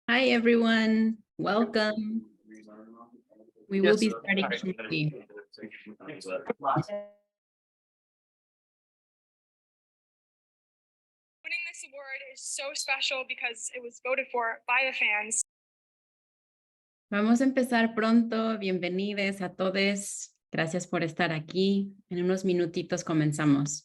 Hi, everyone. Welcome. We will be starting shortly. Winning this award is so special because it was voted for by the fans. Vamos a empezar pronto. Bienvenidos a todos. Gracias por estar aquí. En unos minutitos comenzamos.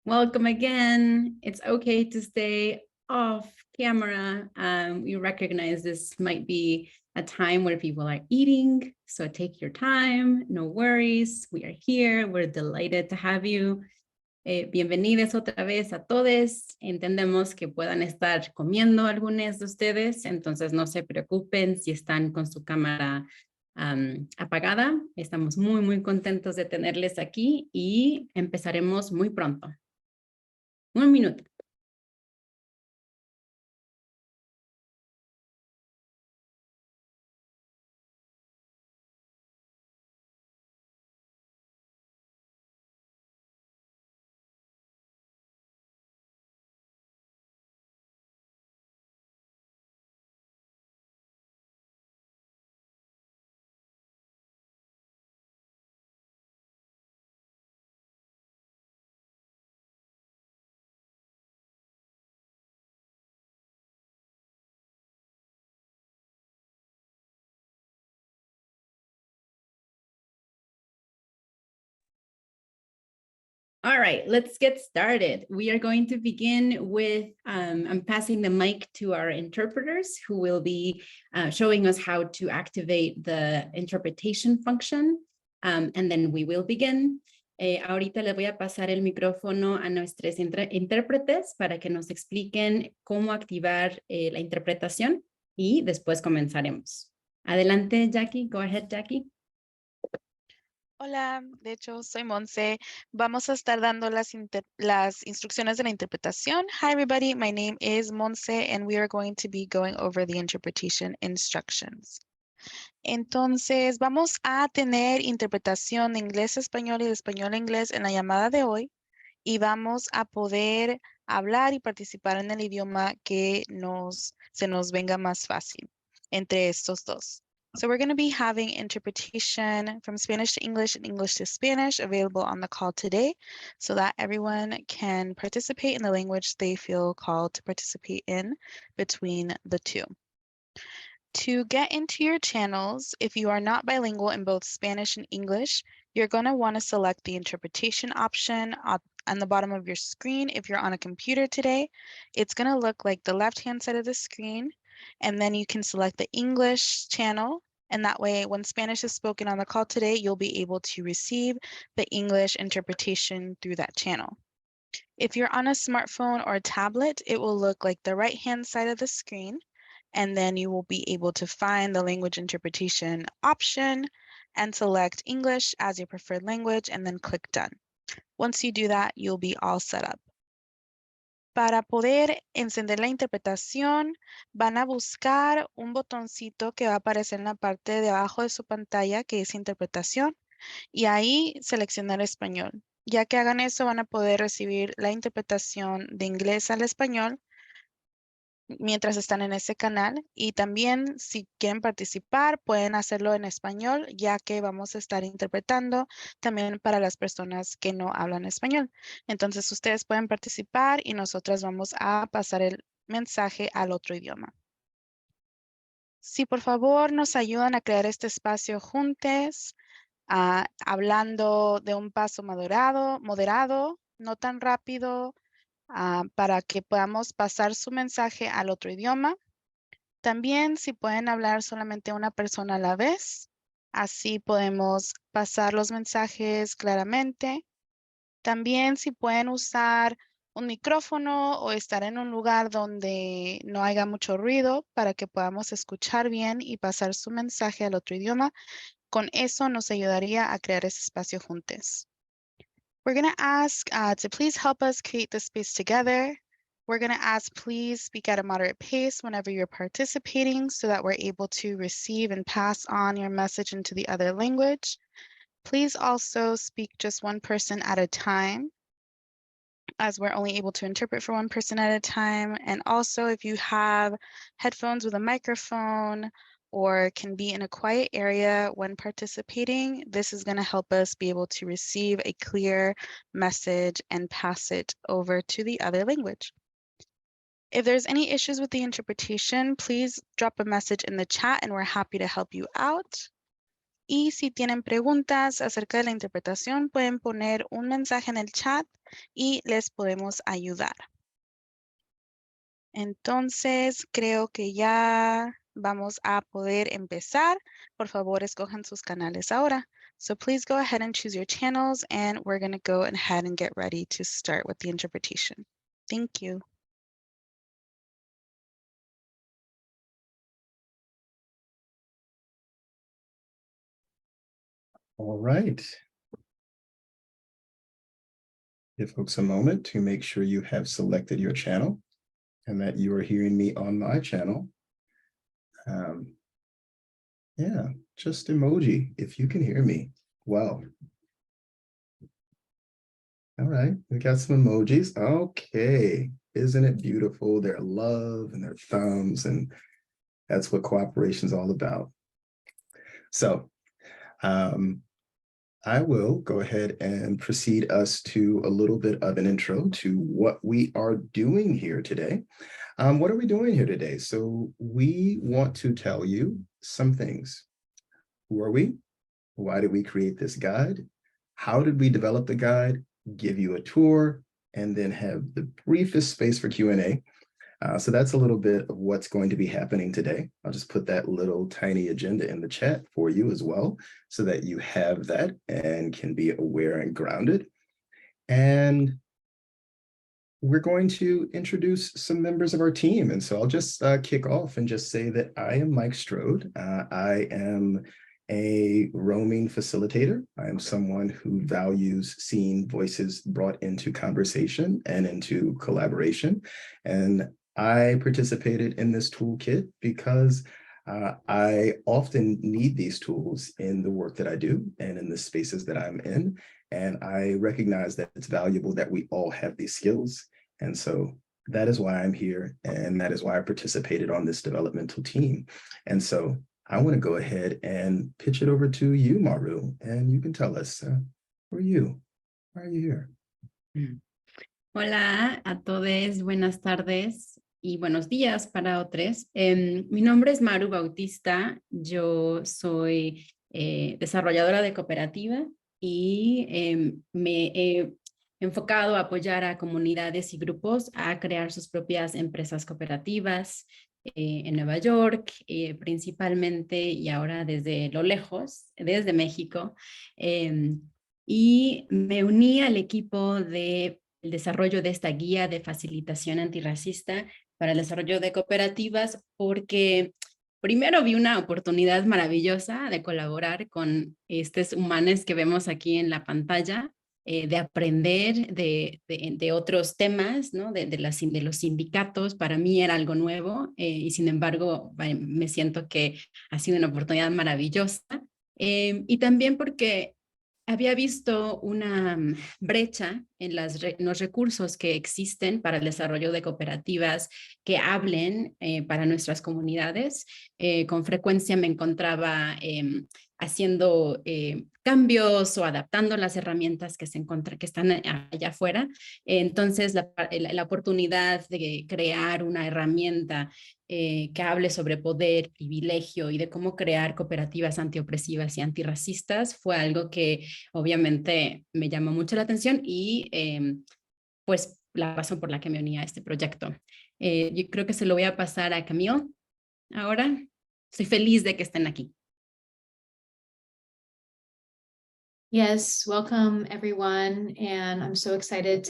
Welcome again. It's okay to stay off camera. We recognize this might be a time where people are eating, so take your time, no worries. We are here. We're delighted to have you. Bienvenidos otra vez a todos. Entendemos que puedan estar comiendo algunos de ustedes, entonces no se preocupen si están con su cámara apagada. Estamos muy contentos de tenerles aquí y empezaremos muy pronto. Un minuto. All right, let's get started. We are going to begin with, I'm passing the mic to our interpreters who will be showing us how to activate the interpretation function, and then we will begin. Ahorita le voy a pasar el micrófono a nuestros intérpretes para que nos expliquen cómo activar la interpretación y después comenzaremos. Adelante, Jackie. Go ahead, Jackie. Hola, de hecho soy Monse. Vamos a estar dando las instrucciones de la interpretación. Hi everybody, my name is Monse and we are going to be going over the interpretation instructions. Entonces, vamos a tener interpretación de inglés a español y de español a inglés en la llamada de hoy y vamos a poder hablar y participar en el idioma que se nos venga más fácil entre estos dos. So we're going to be having interpretation from Spanish to English and English to Spanish available on the call today so that everyone can participate in the language they feel called to participate in between the two. To get into your channels, if you are not bilingual in both Spanish and English, you're going to want to select the interpretation option on the bottom of your screen. If you're on a computer today, it's going to look like the left-hand side of the screen, and then you can select the English channel, and that way when Spanish is spoken on the call today, you'll be able to receive the English interpretation through that channel. If you're on a smartphone or a tablet, it will look like the right-hand side of the screen, and then you will be able to find the language interpretation option and select English as your preferred language and then click done. Once you do that, you'll be all set up. Para poder encender la interpretación, van a buscar un botoncito que va a aparecer en la parte de abajo de su pantalla que dice interpretación y ahí seleccionar español. Ya que hagan eso, van a poder recibir la interpretación de inglés al español mientras están en ese canal, y también si quieren participar pueden hacerlo en español, ya que vamos a estar interpretando también para las personas que no hablan español. Entonces ustedes pueden participar y nosotras vamos a pasar el mensaje al otro idioma. Si por favor nos ayudan a crear este espacio juntos, hablando de un paso moderado, no tan rápido, para que podamos pasar su mensaje al otro idioma. También si pueden hablar solamente una persona a la vez, así podemos pasar los mensajes claramente. También si pueden usar un micrófono o estar en un lugar donde no haya mucho ruido para que podamos escuchar bien y pasar su mensaje al otro idioma, con eso nos ayudaría a crear ese espacio juntos. We're going to ask to please help us create this space together. We're going to ask, please speak at a moderate pace whenever you're participating so that we're able to receive and pass on your message into the other language. Please also speak just one person at a time, as we're only able to interpret for one person at a time. And also if you have headphones with a microphone or can be in a quiet area when participating, this is going to help us be able to receive a clear message and pass it over to the other language. If there's any issues with the interpretation, please drop a message in the chat and we're happy to help you out. Y si tienen preguntas acerca de la interpretación, pueden poner un mensaje en el chat y les podemos ayudar. Entonces, creo que ya vamos a poder empezar. Por favor, escojan sus canales ahora. So please go ahead and choose your channels, and we're going to go ahead and get ready to start with the interpretation. Thank you. All right. Give folks a moment to make sure you have selected your channel and that you are hearing me on my channel. Yeah, just emoji if you can hear me. Wow. All right, we got some emojis. Okay, isn't it beautiful? Their love and their thumbs, and that's what cooperation is all about. So I will go ahead and proceed us to a little bit of an intro to what we are doing here today. What are we doing here today? So we want to tell you some things. Who are we? Why did we create this guide? How did we develop the guide? Give you a tour, and then have the briefest space for Q&A. So that's a little bit of what's going to be happening today. I'll just put that little tiny agenda in the chat for you as well, so that you have that and can be aware and grounded. And we're going to introduce some members of our team. And so I'll just kick off and just say that I am Mike Strode. I am a roaming facilitator. I am someone who values seeing voices brought into conversation and into collaboration. And I participated in this toolkit because I often need these tools in the work that I do and in the spaces that I'm in. And I recognize that it's valuable that we all have these skills. And so that is why I'm here. And that is why I participated on this developmental team. And so I want to go ahead and pitch it over to you, Maru, and you can tell us, who are you? Why are you here? Hola a todos, buenas tardes y buenos días para otros. Mi nombre es Maru Bautista, yo soy desarrolladora de cooperativa y me he enfocado a apoyar a comunidades y grupos a crear sus propias empresas cooperativas en Nueva York, principalmente y ahora desde lo lejos, desde México. Y me uní al equipo de el desarrollo de esta guía de facilitación antirracista para el desarrollo de cooperativas, porque primero vi una oportunidad maravillosa de colaborar con estos humanos que vemos aquí en la pantalla, de aprender de otros temas, ¿no? de los sindicatos. Para mí era algo nuevo y sin embargo me siento que ha sido una oportunidad maravillosa. Y también porque había visto una brecha en los recursos que existen para el desarrollo de cooperativas que hablen para nuestras comunidades. Con frecuencia me encontraba haciendo cambios o adaptando las herramientas que que están allá afuera. Entonces, la oportunidad de crear una herramienta que hable sobre poder, privilegio y de cómo crear cooperativas antiopresivas y antirracistas fue algo que obviamente me llamó mucho la atención y pues la razón por la que me uní a este proyecto. Yo creo que se lo voy a pasar a Camille ahora. Estoy feliz de que estén aquí. Yes, welcome everyone, and I'm so excited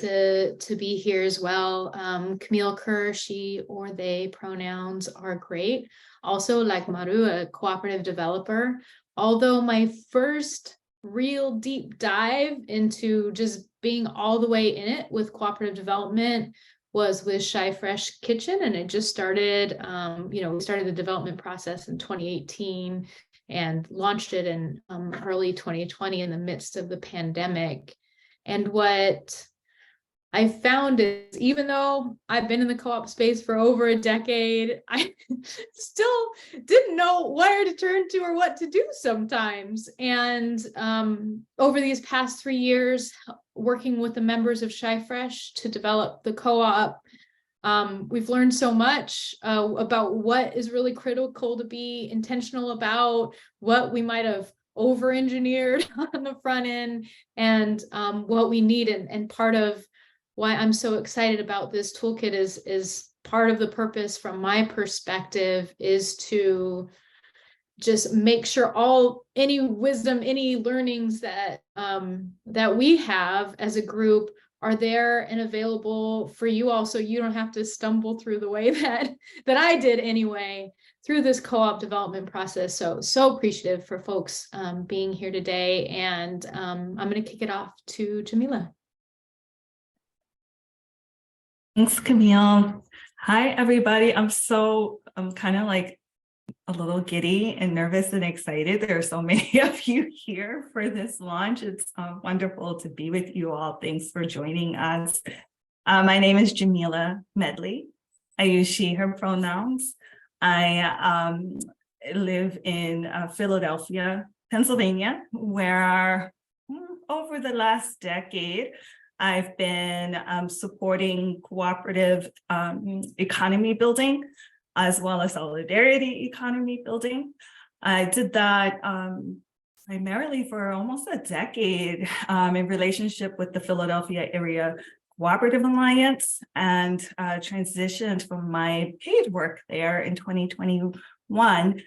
to be here as well. Camille Kerr, she or they pronouns are great. Also, like Maru, a cooperative developer. Although my first real deep dive into just being all the way in it with cooperative development was with Shy Fresh Kitchen, and it just started. We started the development process in 2018. And launched it in early 2020 in the midst of the pandemic. And what I found is, even though I've been in the co-op space for over a decade, I still didn't know where to turn to or what to do sometimes. And over these past 3 years, working with the members of Shy Fresh to develop the co-op, we've learned so much about what is really critical to be intentional about, what we might have over-engineered on the front end, and what we need. And part of why I'm so excited about this toolkit is part of the purpose from my perspective is to just make sure any wisdom, any learnings that that we have as a group are there and available for you all, so you don't have to stumble through the way that I did anyway through this co-op development process. So appreciative for folks being here today, and I'm going to kick it off to Jamila. Thanks, Camille. Hi, everybody. I'm kind of like a little giddy and nervous and excited. There are so many of you here for this launch. It's wonderful to be with you all. Thanks for joining us. My name is Jamila Medley. I use she, her pronouns. I live in Philadelphia, Pennsylvania, where over the last decade, I've been supporting cooperative economy building, as well as solidarity economy building. I did that primarily for almost a decade in relationship with the Philadelphia Area Cooperative Alliance, and transitioned from my paid work there in 2021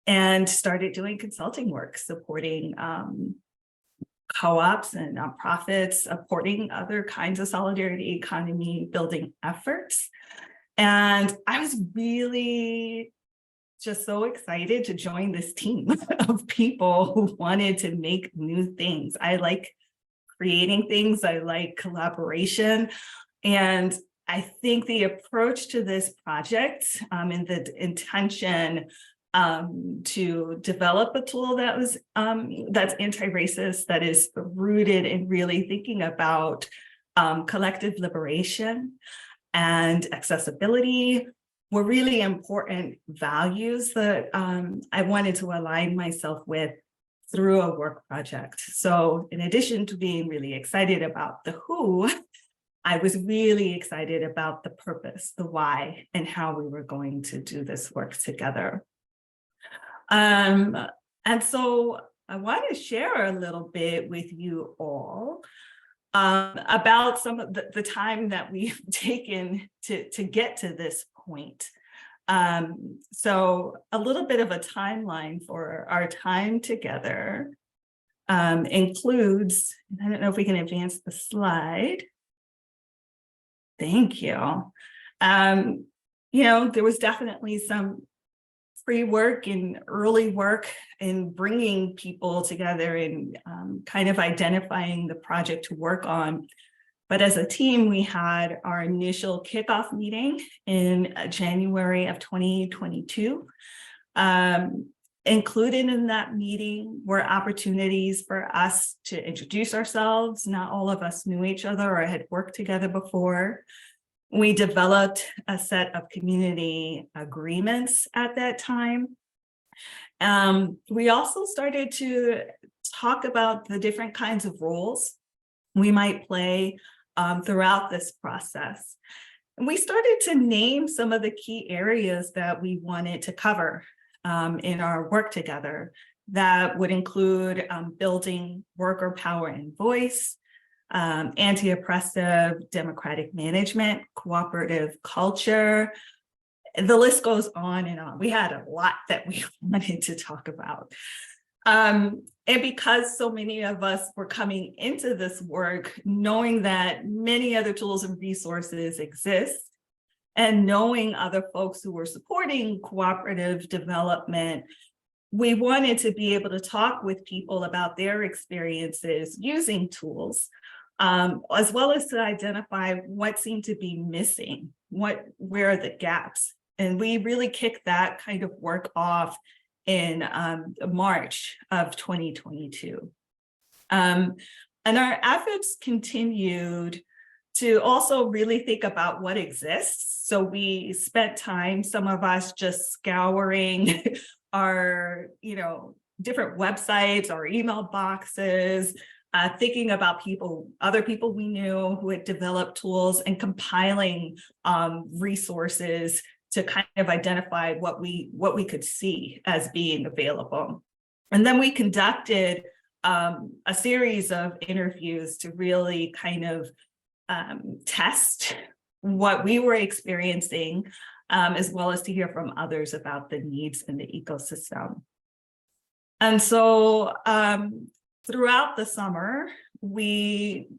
and started doing consulting work, supporting co-ops and nonprofits, supporting other kinds of solidarity economy building efforts. And I was really just so excited to join this team of people who wanted to make new things. I like creating things. I like collaboration. And I think the approach to this project and the intention to develop a tool that was that's anti-racist, that is rooted in really thinking about collective liberation and accessibility were really important values that I wanted to align myself with through a work project. So in addition to being really excited about the who, I was really excited about the purpose, the why, and how we were going to do this work together. And so I want to share a little bit with you all about some of the time that we've taken to get to this point. So a little bit of a timeline for our time together includes, I don't know if we can advance the slide. Thank you. There was definitely some pre-work and early work in bringing people together and kind of identifying the project to work on. But as a team, we had our initial kickoff meeting in January of 2022. And Included in that meeting were opportunities for us to introduce ourselves. Not all of us knew each other or had worked together before. We developed a set of community agreements at that time. We also started to talk about the different kinds of roles we might play throughout this process. And we started to name some of the key areas that we wanted to cover in our work together. That would include building worker power and voice, anti-oppressive democratic management, cooperative culture. The list goes on and on. We had a lot that we wanted to talk about. And because so many of us were coming into this work, knowing that many other tools and resources exist, and knowing other folks who were supporting cooperative development, we wanted to be able to talk with people about their experiences using tools, as well as to identify what seemed to be missing, where are the gaps. And we really kicked that kind of work off in March of 2022. And our efforts continued to also really think about what exists. So we spent time, some of us just scouring our, different websites or email boxes, thinking about other people we knew who had developed tools and compiling resources to kind of identify what we could see as being available. And then we conducted a series of interviews to really kind of test what we were experiencing, as well as to hear from others about the needs in the ecosystem. And so throughout the summer, we,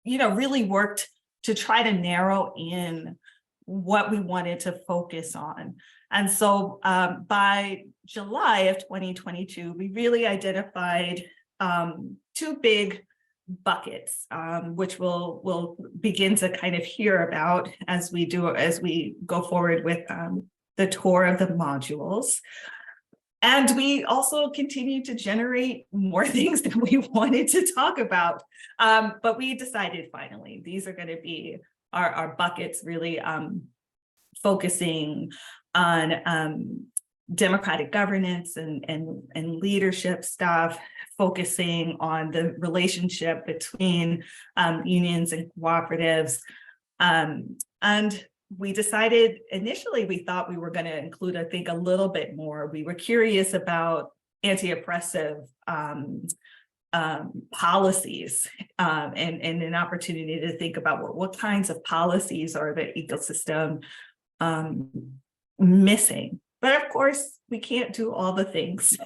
really worked to try to narrow in what we wanted to focus on. And so by July of 2022, we really identified two big buckets, which we'll begin to kind of hear about as we go forward with the tour of the modules. And we also continue to generate more things that we wanted to talk about. But we decided finally, these are going to be our buckets, really focusing on democratic governance and leadership stuff, focusing on the relationship between unions and cooperatives. And we decided initially, we thought we were going to include, I think, a little bit more. We were curious about anti-oppressive policies and an opportunity to think about what kinds of policies are the ecosystem missing. But of course, we can't do all the things.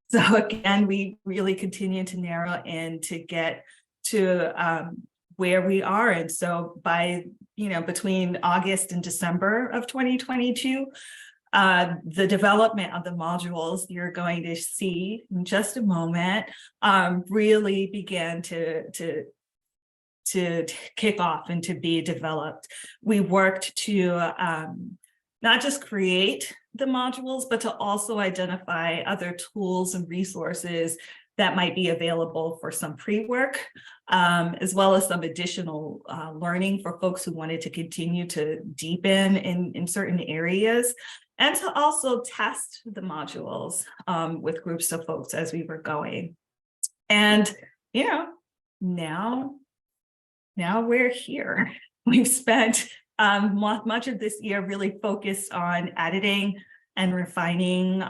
So again, we really continue to narrow in to get to where we are. And so by, between August and December of 2022, the development of the modules you're going to see in just a moment really began to kick off and to be developed. We worked to not just create the modules, but to also identify other tools and resources that might be available for some pre-work, as well as some additional learning for folks who wanted to continue to deepen in certain areas, and to also test the modules with groups of folks as we were going. And, now we're here. We've spent much of this year really focused on editing and refining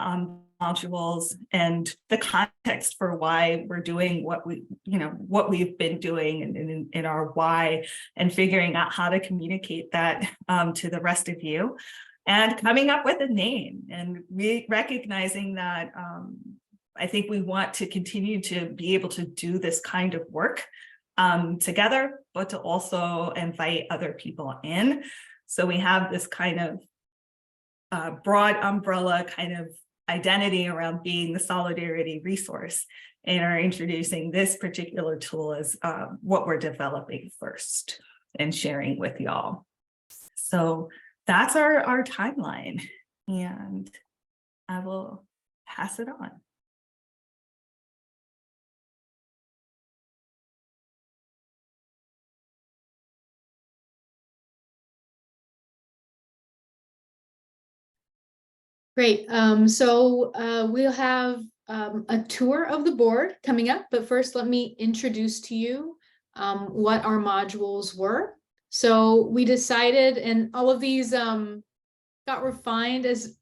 modules and the context for why we're doing what we've been doing in our why, and figuring out how to communicate that to the rest of you, and coming up with a name, and recognizing that I think we want to continue to be able to do this kind of work together, but to also invite other people in. So we have this kind of broad umbrella kind of identity around being the solidarity resource, and are introducing this particular tool as what we're developing first and sharing with y'all. So that's our timeline, and I will pass it on. Great. We'll have a tour of the board coming up, but first let me introduce to you what our modules were. So we decided, and all of these got refined as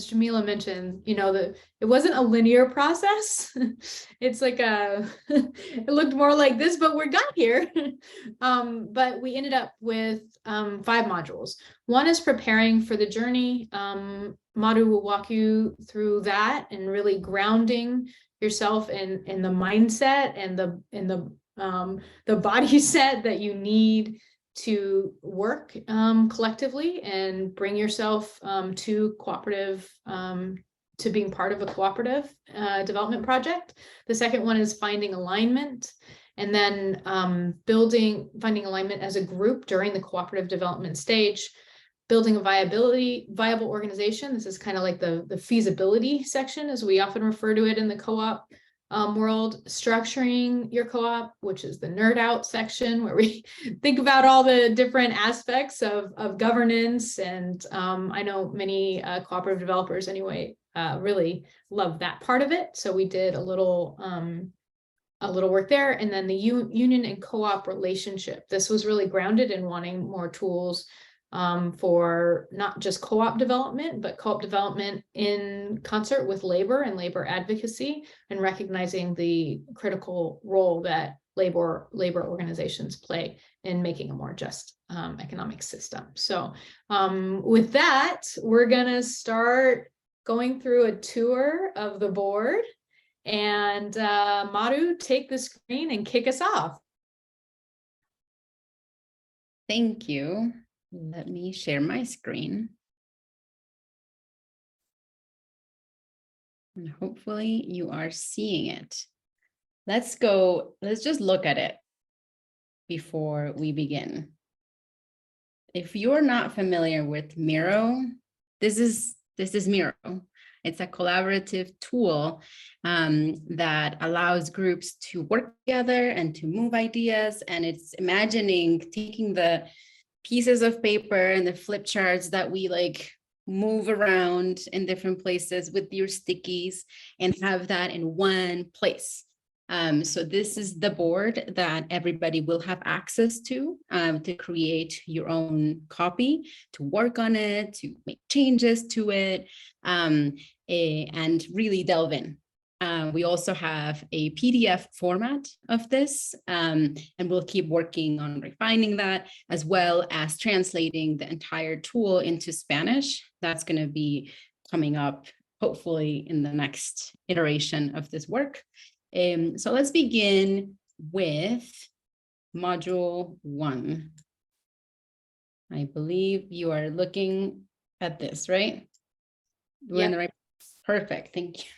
Jamila mentioned, you know, that it wasn't a linear process. It's like it looked more like this, but we got here. But we ended up with 5 modules. One is preparing for the journey. Madhu will walk you through that and really grounding yourself in the mindset and the body set that you need to work collectively and bring yourself to cooperative, to being part of a cooperative development project. The second one is finding alignment, and then finding alignment as a group during the cooperative development stage, building a viable organization. This is kind of like the feasibility section, as we often refer to it in the co-op world. Structuring your co-op, which is the nerd out section, where we think about all the different aspects of governance. And I know many cooperative developers anyway really love that part of it. So we did a little work there. And then the union and co-op relationship. This was really grounded in wanting more tools for not just co-op development, but co-op development in concert with labor and labor advocacy, and recognizing the critical role that labor organizations play in making a more just economic system. So with that, we're gonna start going through a tour of the board, and Madhu, take the screen and kick us off. Thank you. Let me share my screen. And hopefully you are seeing it. Let's just look at it before we begin. If you're not familiar with Miro, this is Miro. It's a collaborative tool that allows groups to work together and to move ideas. And it's imagining taking the pieces of paper and the flip charts that we like move around in different places with your stickies and have that in one place. So this is the board that everybody will have access to create your own copy, to work on it, to make changes to it, and really delve in. We also have a PDF format of this, and we'll keep working on refining that, as well as translating the entire tool into Spanish. That's going to be coming up hopefully in the next iteration of this work. So let's begin with module 1. I believe you are looking at this, right? We're in the right. Perfect. Thank you.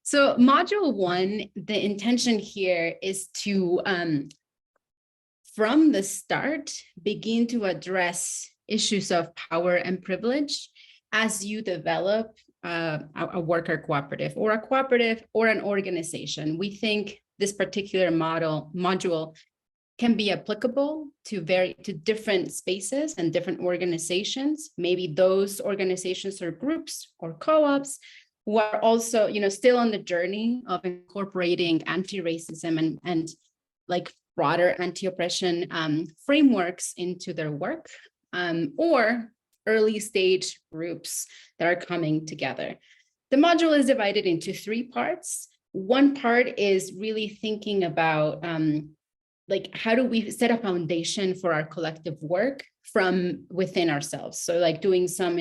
So module 1, the intention here is to, from the start, begin to address issues of power and privilege as you develop a worker cooperative or an organization. We think this particular module can be applicable to different spaces and different organizations, maybe those organizations or groups or co-ops who are also, still on the journey of incorporating anti-racism and like broader anti-oppression frameworks into their work, or early stage groups that are coming together. The module is divided into 3 parts. One part is really thinking about like, how do we set a foundation for our collective work from within ourselves? So like doing some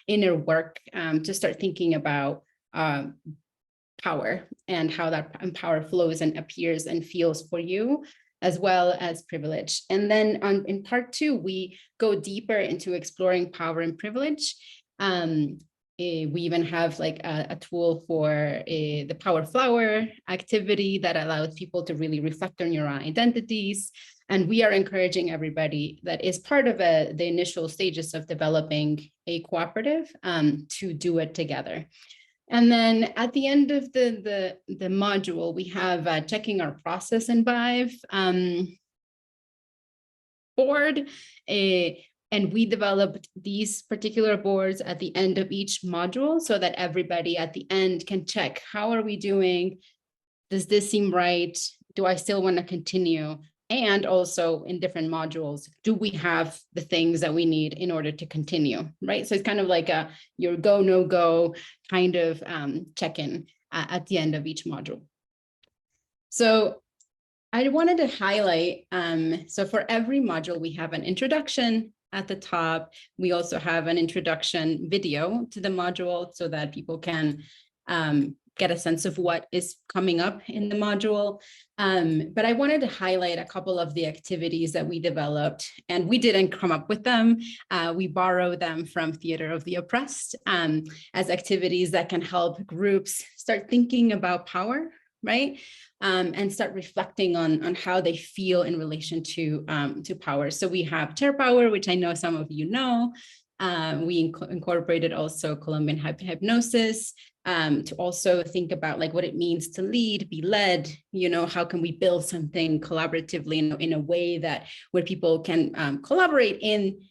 inner work to start thinking about power and how that power flows and appears and feels for you, as well as privilege. And then in part 2, we go deeper into exploring power and privilege. We even have like a tool for the Power Flower activity that allows people to really reflect on your own identities. And we are encouraging everybody that is part of the initial stages of developing a cooperative to do it together. And then at the end of the module, we have checking our process and Vive board. And we developed these particular boards at the end of each module so that everybody at the end can check, how are we doing? Does this seem right? Do I still want to continue? And also in different modules, do we have the things that we need in order to continue, right? So it's kind of like your go, no go kind of check-in at the end of each module. So I wanted to highlight, so for every module, we have an introduction at the top. We also have an introduction video to the module so that people can get a sense of what is coming up in the module. But I wanted to highlight a couple of the activities that we developed, and we didn't come up with them. We borrowed them from Theater of the Oppressed as activities that can help groups start thinking about power, right? And start reflecting on how they feel in relation to power. So we have chair power, which I know some of you know. We incorporated also Colombian hypnosis to also think about like what it means to lead, be led, you know, how can we build something collaboratively in a way that where people can collaborate in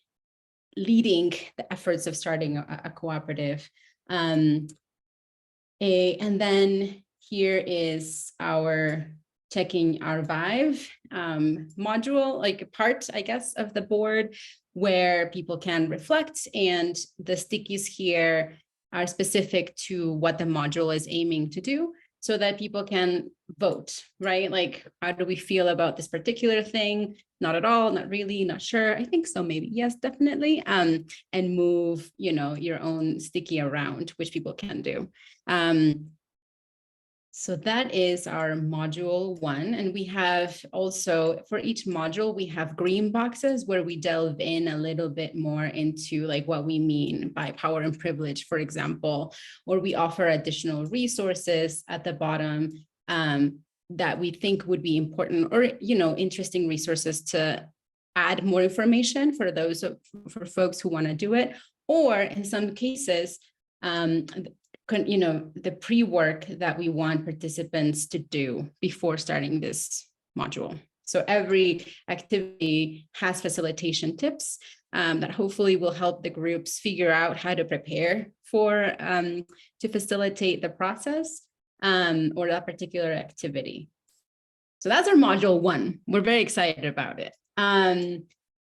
leading the efforts of starting a cooperative. And then here is our checking our vibe module, like a part, I guess, of the board where people can reflect, and the stickies here are specific to what the module is aiming to do so that people can vote, right? Like, how do we feel about this particular thing? Not at all, not really, not sure. I think so, maybe, yes, definitely. And move, you know, your own sticky around, which people can do. So that is our module 1. And we have also, for each module, we have green boxes where we delve in a little bit more into like what we mean by power and privilege, for example, or we offer additional resources at the bottom that we think would be important, or, you know, interesting resources to add more information for those, for folks who want to do it, or in some cases, you know, the pre-work that we want participants to do before starting this module. So every activity has facilitation tips that hopefully will help the groups figure out how to prepare for to facilitate the process or that particular activity. So that's our module 1. We're very excited about it.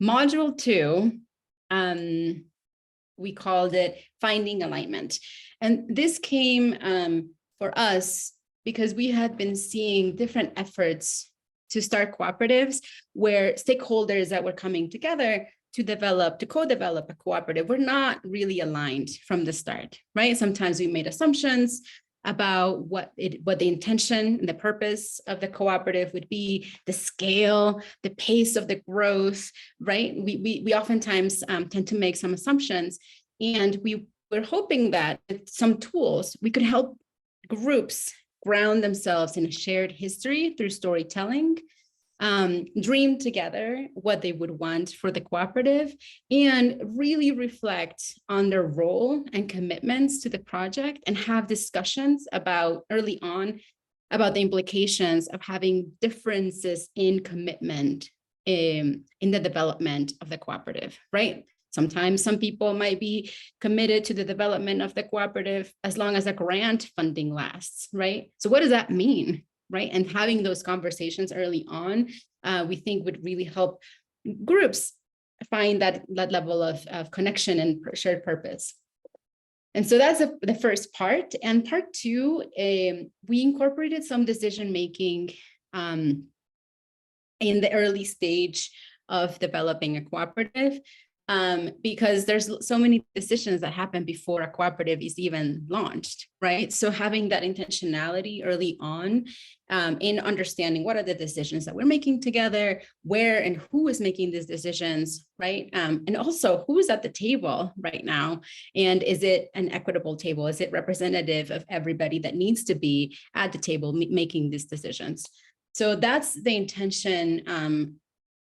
Module 2, we called it Finding Alignment. And this came for us because we had been seeing different efforts to start cooperatives where stakeholders that were coming together to co-develop a cooperative were not really aligned from the start, right? Sometimes we made assumptions about what the intention and the purpose of the cooperative would be, the scale, the pace of the growth, right? We oftentimes tend to make some assumptions, and we were hoping that with some tools, we could help groups ground themselves in a shared history through storytelling, dream together what they would want for the cooperative, and really reflect on their role and commitments to the project, and have discussions about early on about the implications of having differences in commitment in the development of the cooperative, right? Sometimes some people might be committed to the development of the cooperative as long as the grant funding lasts, right? So what does that mean, right? And having those conversations early on, we think would really help groups find that level of connection and shared purpose. And so that's the first part. And part 2, we incorporated some decision-making in the early stage of developing a cooperative, because there's so many decisions that happen before a cooperative is even launched, right? So having that intentionality early on in understanding what are the decisions that we're making together, where and who is making these decisions, right? And also who's at the table right now, and is it an equitable table? Is it representative of everybody that needs to be at the table making these decisions? So that's the intention,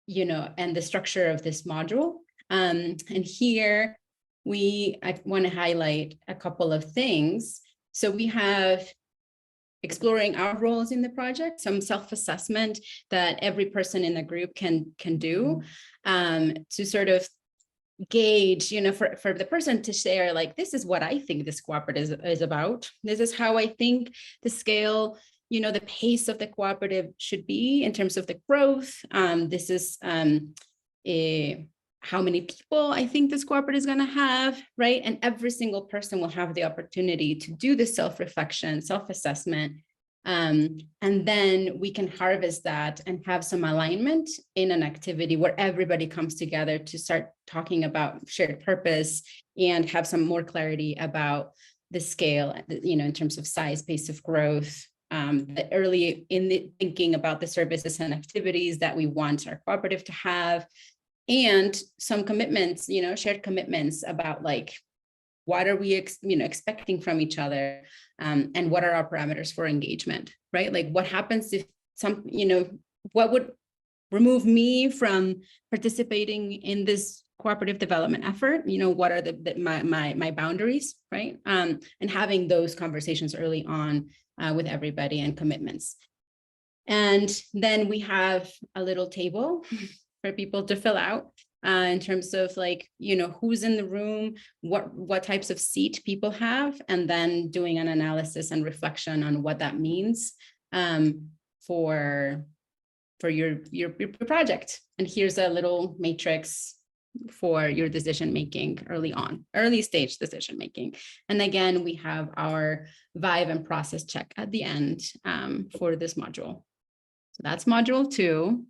you know, and the structure of this module. And here I want to highlight a couple of things. So we have exploring our roles in the project, some self-assessment that every person in the group can do to sort of gauge, for the person to share, like, this is what I think this cooperative is about. This is how I think the scale, the pace of the cooperative should be in terms of the growth. This is how many people I think this cooperative is going to have, right? And every single person will have the opportunity to do the self-reflection, self-assessment. And then we can harvest that and have some alignment in an activity where everybody comes together to start talking about shared purpose and have some more clarity about the scale, in terms of size, pace of growth, early in the thinking about the services and activities that we want our cooperative to have, and some commitments, shared commitments about, like, what are we expecting from each other, and what are our parameters for engagement, right? Like, what happens if what would remove me from participating in this cooperative development effort? What are my boundaries, right? And having those conversations early on with everybody, and commitments. And then we have a little table for people to fill out in terms of, like, who's in the room, what types of seat people have, and then doing an analysis and reflection on what that means for your project. And here's a little matrix for your decision making early stage decision making. And again, we have our vibe and process check at the end for this module. So that's module 2.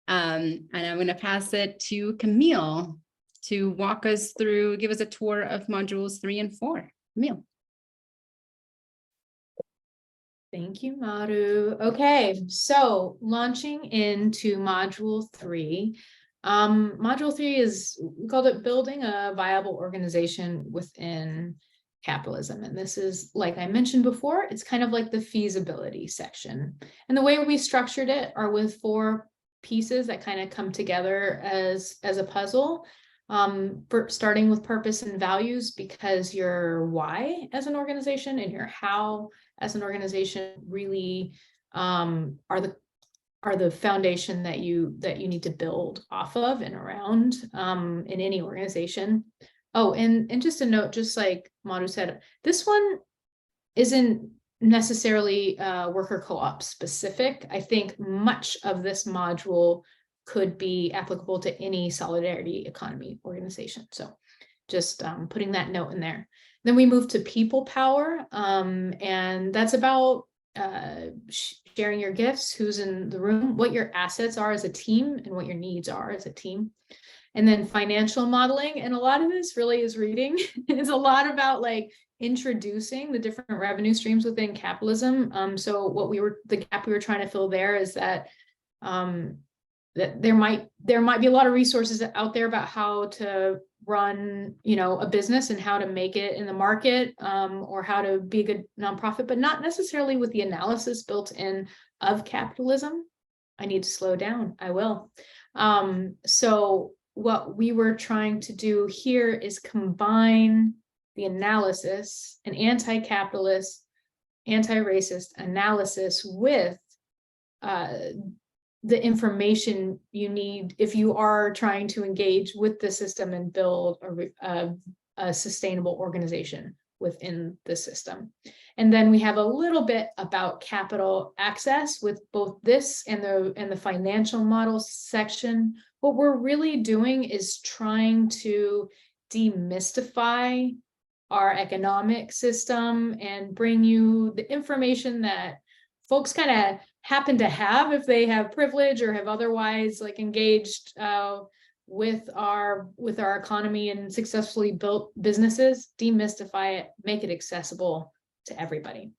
And I'm going to pass it to Camille to walk us through, give us a tour of modules 3 and 4. Camille. Thank you, Maru. Okay, so launching into module 3. Module 3 we called it Building a Viable Organization Within Capitalism. And this is, like I mentioned before, it's kind of like the feasibility section. And the way we structured it are with 4 pieces that kind of come together as a puzzle. Starting with purpose and values, because your why as an organization and your how as an organization really are the foundation that you need to build off of and around in any organization. Oh, and just a note, just like Maru said, this one isn't necessarily worker co-op specific. I think much of this module could be applicable to any solidarity economy organization. So just putting that note in there. Then we move to people power, and that's about sharing your gifts, who's in the room, what your assets are as a team, and what your needs are as a team. And then financial modeling, and a lot of this really is reading. It's a lot about, like, introducing the different revenue streams within capitalism. So the gap we were trying to fill there is that that there might be a lot of resources out there about how to run, a business and how to make it in the market, or how to be a good nonprofit, but not necessarily with the analysis built in of capitalism. I need to slow down. I will. So what we were trying to do here is combine the analysis, an anti-capitalist, anti-racist analysis with the information you need if you are trying to engage with the system and build a sustainable organization within the system. And then we have a little bit about capital access with both this and the financial model section. What we're really doing is trying to demystify our economic system and bring you the information that folks kind of happen to have if they have privilege or have otherwise, like, engaged with our economy and successfully built businesses. Demystify it, make it accessible to everybody.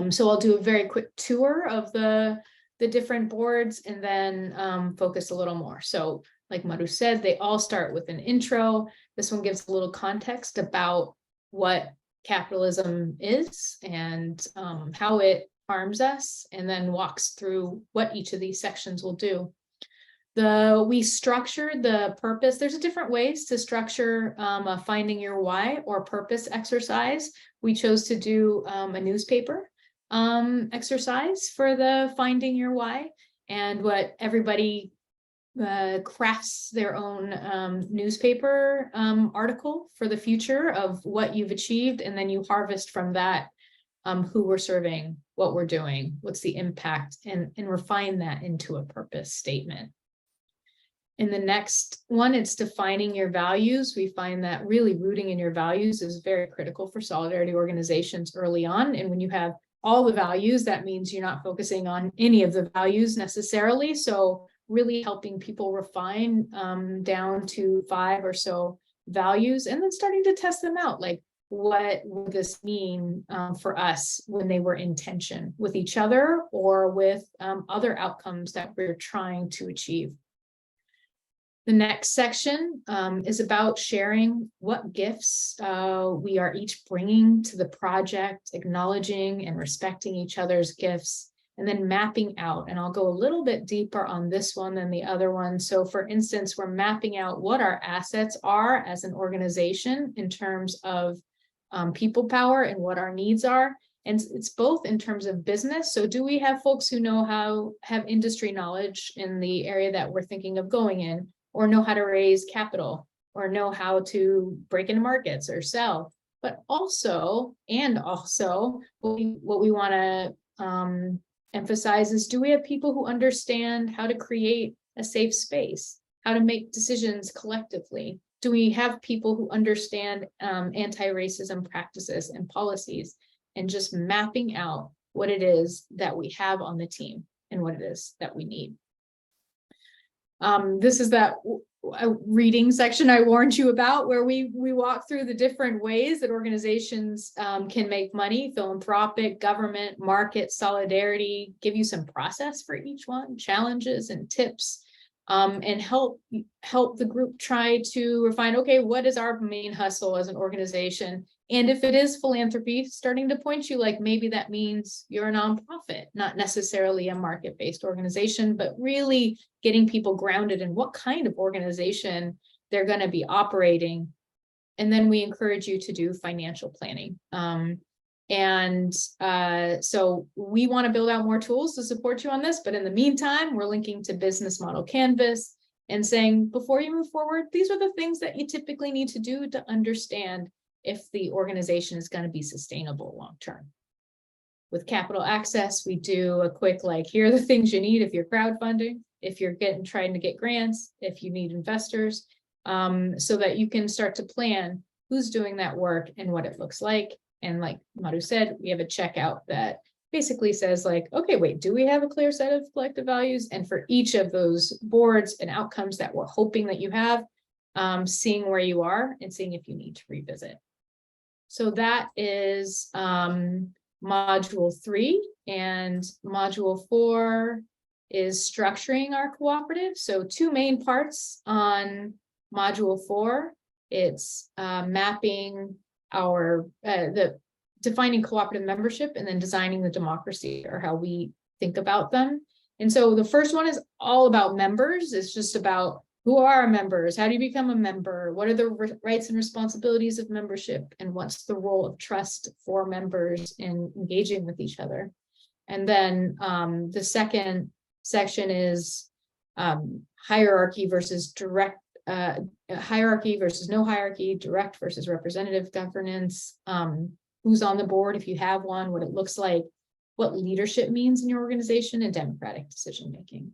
So I'll do a very quick tour of the different boards and then focus a little more. So, like Maru said, they all start with an intro. This one gives a little context about what capitalism is and how it harms us, and then walks through what each of these sections will do. We structured the purpose. There's different ways to structure a finding your why or purpose exercise. We chose to do a newspaper exercise for the finding your why. And what everybody crafts their own newspaper article for the future of what you've achieved, and then you harvest from that who we're serving, what we're doing, what's the impact, and refine that into a purpose statement. In the next one, it's defining your values. We find that really rooting in your values is very critical for solidarity organizations early on. And when you have all the values, that means you're not focusing on any of the values necessarily. So really helping people refine down to 5 or so values, and then starting to test them out. Like, what would this mean for us when they were in tension with each other or with other outcomes that we're trying to achieve? The next section is about sharing what gifts we are each bringing to the project, acknowledging and respecting each other's gifts, and then mapping out. And I'll go a little bit deeper on this one than the other one. So for instance, we're mapping out what our assets are as an organization in terms of people power and what our needs are. And it's both in terms of business. So do we have folks who have industry knowledge in the area that we're thinking of going in, or know how to raise capital, or know how to break into markets or sell? But also, what we want to emphasize is, do we have people who understand how to create a safe space, how to make decisions collectively? Do we have people who understand anti-racism practices and policies, and just mapping out what it is that we have on the team and what it is that we need? This is that reading section I warned you about, where we walk through the different ways that organizations can make money: philanthropic, government, market, solidarity, give you some process for each one, challenges and tips, and help the group try to refine, okay, what is our main hustle as an organization? And if it is philanthropy, starting to point you, like, maybe that means you're a nonprofit, not necessarily a market-based organization, but really getting people grounded in what kind of organization they're going to be operating. And then we encourage you to do financial planning. So we want to build out more tools to support you on this. But in the meantime, we're linking to Business Model Canvas and saying, before you move forward, these are the things that you typically need to do to understand if the organization is going to be sustainable long-term. With capital access, we do a quick, like, here are the things you need if you're crowdfunding, if you're trying to get grants, if you need investors, so that you can start to plan who's doing that work and what it looks like. And like Madhu said, we have a checkout that basically says, like, okay, wait, do we have a clear set of collective values? And for each of those boards and outcomes that we're hoping that you have, seeing where you are and seeing if you need to revisit. So that is module 3, and module 4 is structuring our cooperative. So 2 main parts on module 4. It's mapping our defining cooperative membership, and then designing the democracy, or how we think about them. And so the first one is all about members. It's just about, who are our members? How do you become a member? What are the rights and responsibilities of membership? And what's the role of trust for members in engaging with each other? And then the second section is hierarchy versus direct, hierarchy versus no hierarchy, direct versus representative governance, who's on the board if you have one, what it looks like, what leadership means in your organization, and democratic decision-making.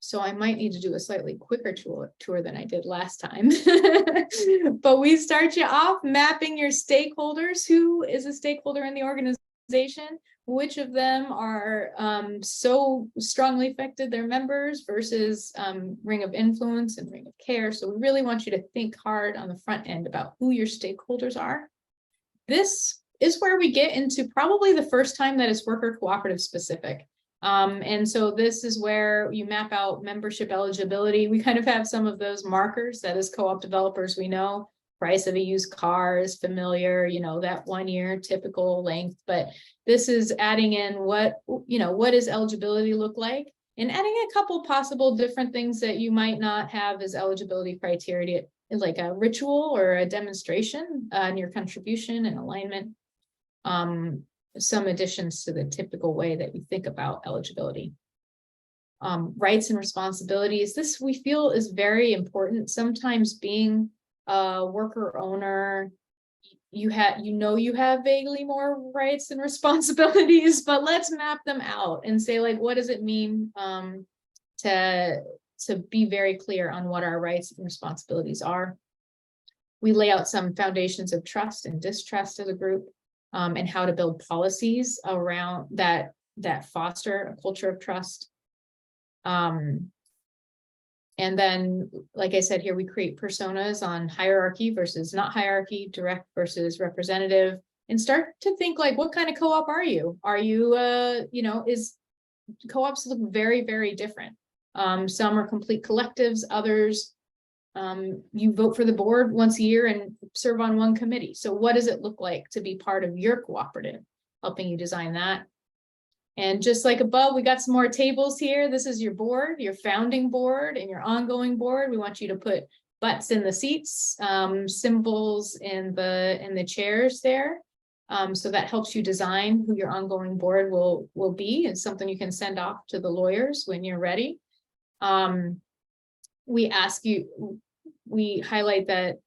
So I might need to do a slightly quicker tour than I did last time. But we start you off mapping your stakeholders. Who is a stakeholder in the organization? Which of them are so strongly affected their members versus ring of influence and ring of care? So we really want you to think hard on the front end about who your stakeholders are. This is where we get into probably the first time that it's worker cooperative specific. And so this is where you map out membership eligibility. We kind of have some of those markers that as co-op developers, we know price of a used car is familiar, you know, that 1 year typical length, but this is adding in what does eligibility look like, and adding a couple possible different things that you might not have as eligibility criteria, like a ritual or a demonstration in your contribution and alignment. Some additions to the typical way that you think about eligibility. rights and responsibilities. This we feel is very important. Sometimes being a worker owner, you have vaguely more rights and responsibilities, but let's map them out and say, like, what does it mean to be very clear on what our rights and responsibilities are. We lay out some foundations of trust and distrust as a group, and how to build policies around that foster a culture of trust. And then, like I said here, we create personas on hierarchy versus not hierarchy, direct versus representative, and start to think like, what kind of co-op are you? Are you, is co-ops look very, very different. Some are complete collectives, others, you vote for the board once a year and serve on one committee. So what does it look like to be part of your cooperative, helping you design that? And just like above, we got some more tables here. This is your board, your founding board and your ongoing board. We want you to put butts in the seats, symbols in the chairs there. So that helps you design who your ongoing board will be. It's something you can send off to the lawyers when you're ready. We highlight that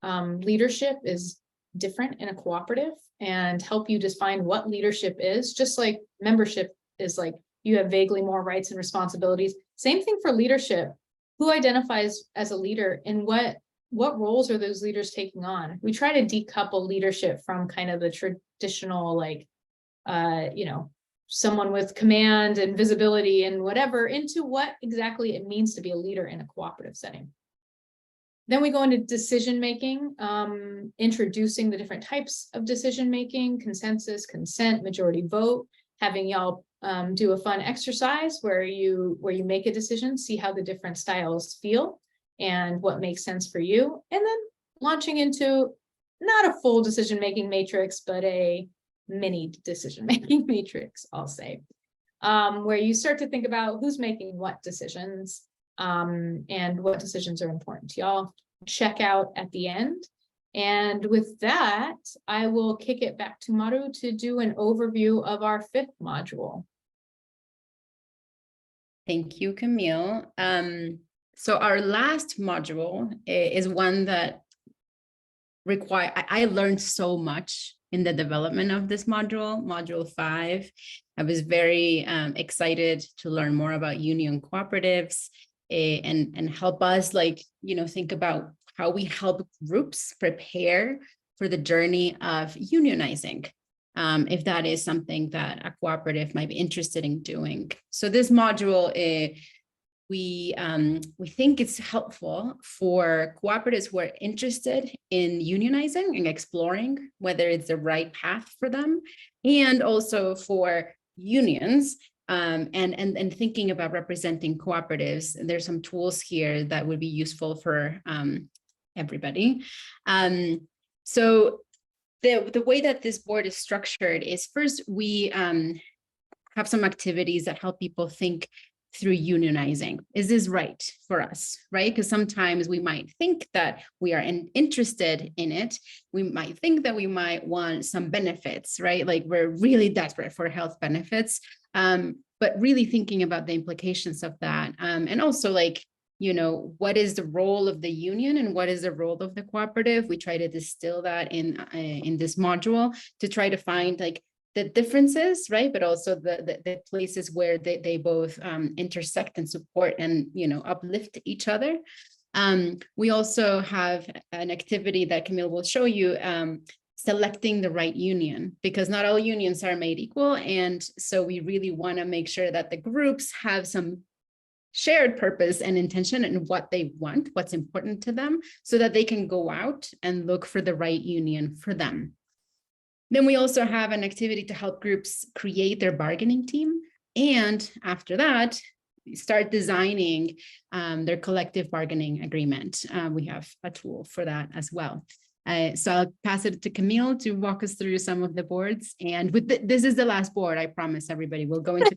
leadership is different in a cooperative and help you define what leadership is, just like membership is like you have vaguely more rights and responsibilities. Same thing for leadership. Who identifies as a leader and what roles are those leaders taking on? We try to decouple leadership from kind of the traditional, like, someone with command and visibility and whatever, into what exactly it means to be a leader in a cooperative setting. Then we go into decision-making, introducing the different types of decision-making, consensus, consent, majority vote, having y'all do a fun exercise where you make a decision, see how the different styles feel and what makes sense for you. And then launching into not a full decision-making matrix, but a mini decision-making matrix, I'll say, where you start to think about who's making what decisions, and what decisions are important to y'all. Check out at the end. And with that, I will kick it back to Maru to do an overview of our 5th module. Thank you, Camille. So our last module is one that I learned so much in the development of this module 5. I was very excited to learn more about union cooperatives and help us, think about how we help groups prepare for the journey of unionizing, if that is something that a cooperative might be interested in doing. So this module, we think it's helpful for cooperatives who are interested in unionizing and exploring whether it's the right path for them, and also for unions and thinking about representing cooperatives. There's some tools here that would be useful for everybody. So the way that this board is structured is, first we have some activities that help people think through unionizing. Is this right for us, right? Because sometimes we might think that we are interested in it. We might think that we might want some benefits, right? Like we're really desperate for health benefits, but really thinking about the implications of that. And also what is the role of the union and what is the role of the cooperative? We try to distill that in this module to try to find the differences, right? But also the places where they both intersect and support and, uplift each other. We also have an activity that Camille will show you, selecting the right union, because not all unions are made equal. And so we really want to make sure that the groups have some shared purpose and intention and what they want, what's important to them, so that they can go out and look for the right union for them. Then we also have an activity to help groups create their bargaining team. And after that, start designing their collective bargaining agreement. We have a tool for that as well. So I'll pass it to Camille to walk us through some of the boards. And with this is the last board, I promise everybody. We'll go into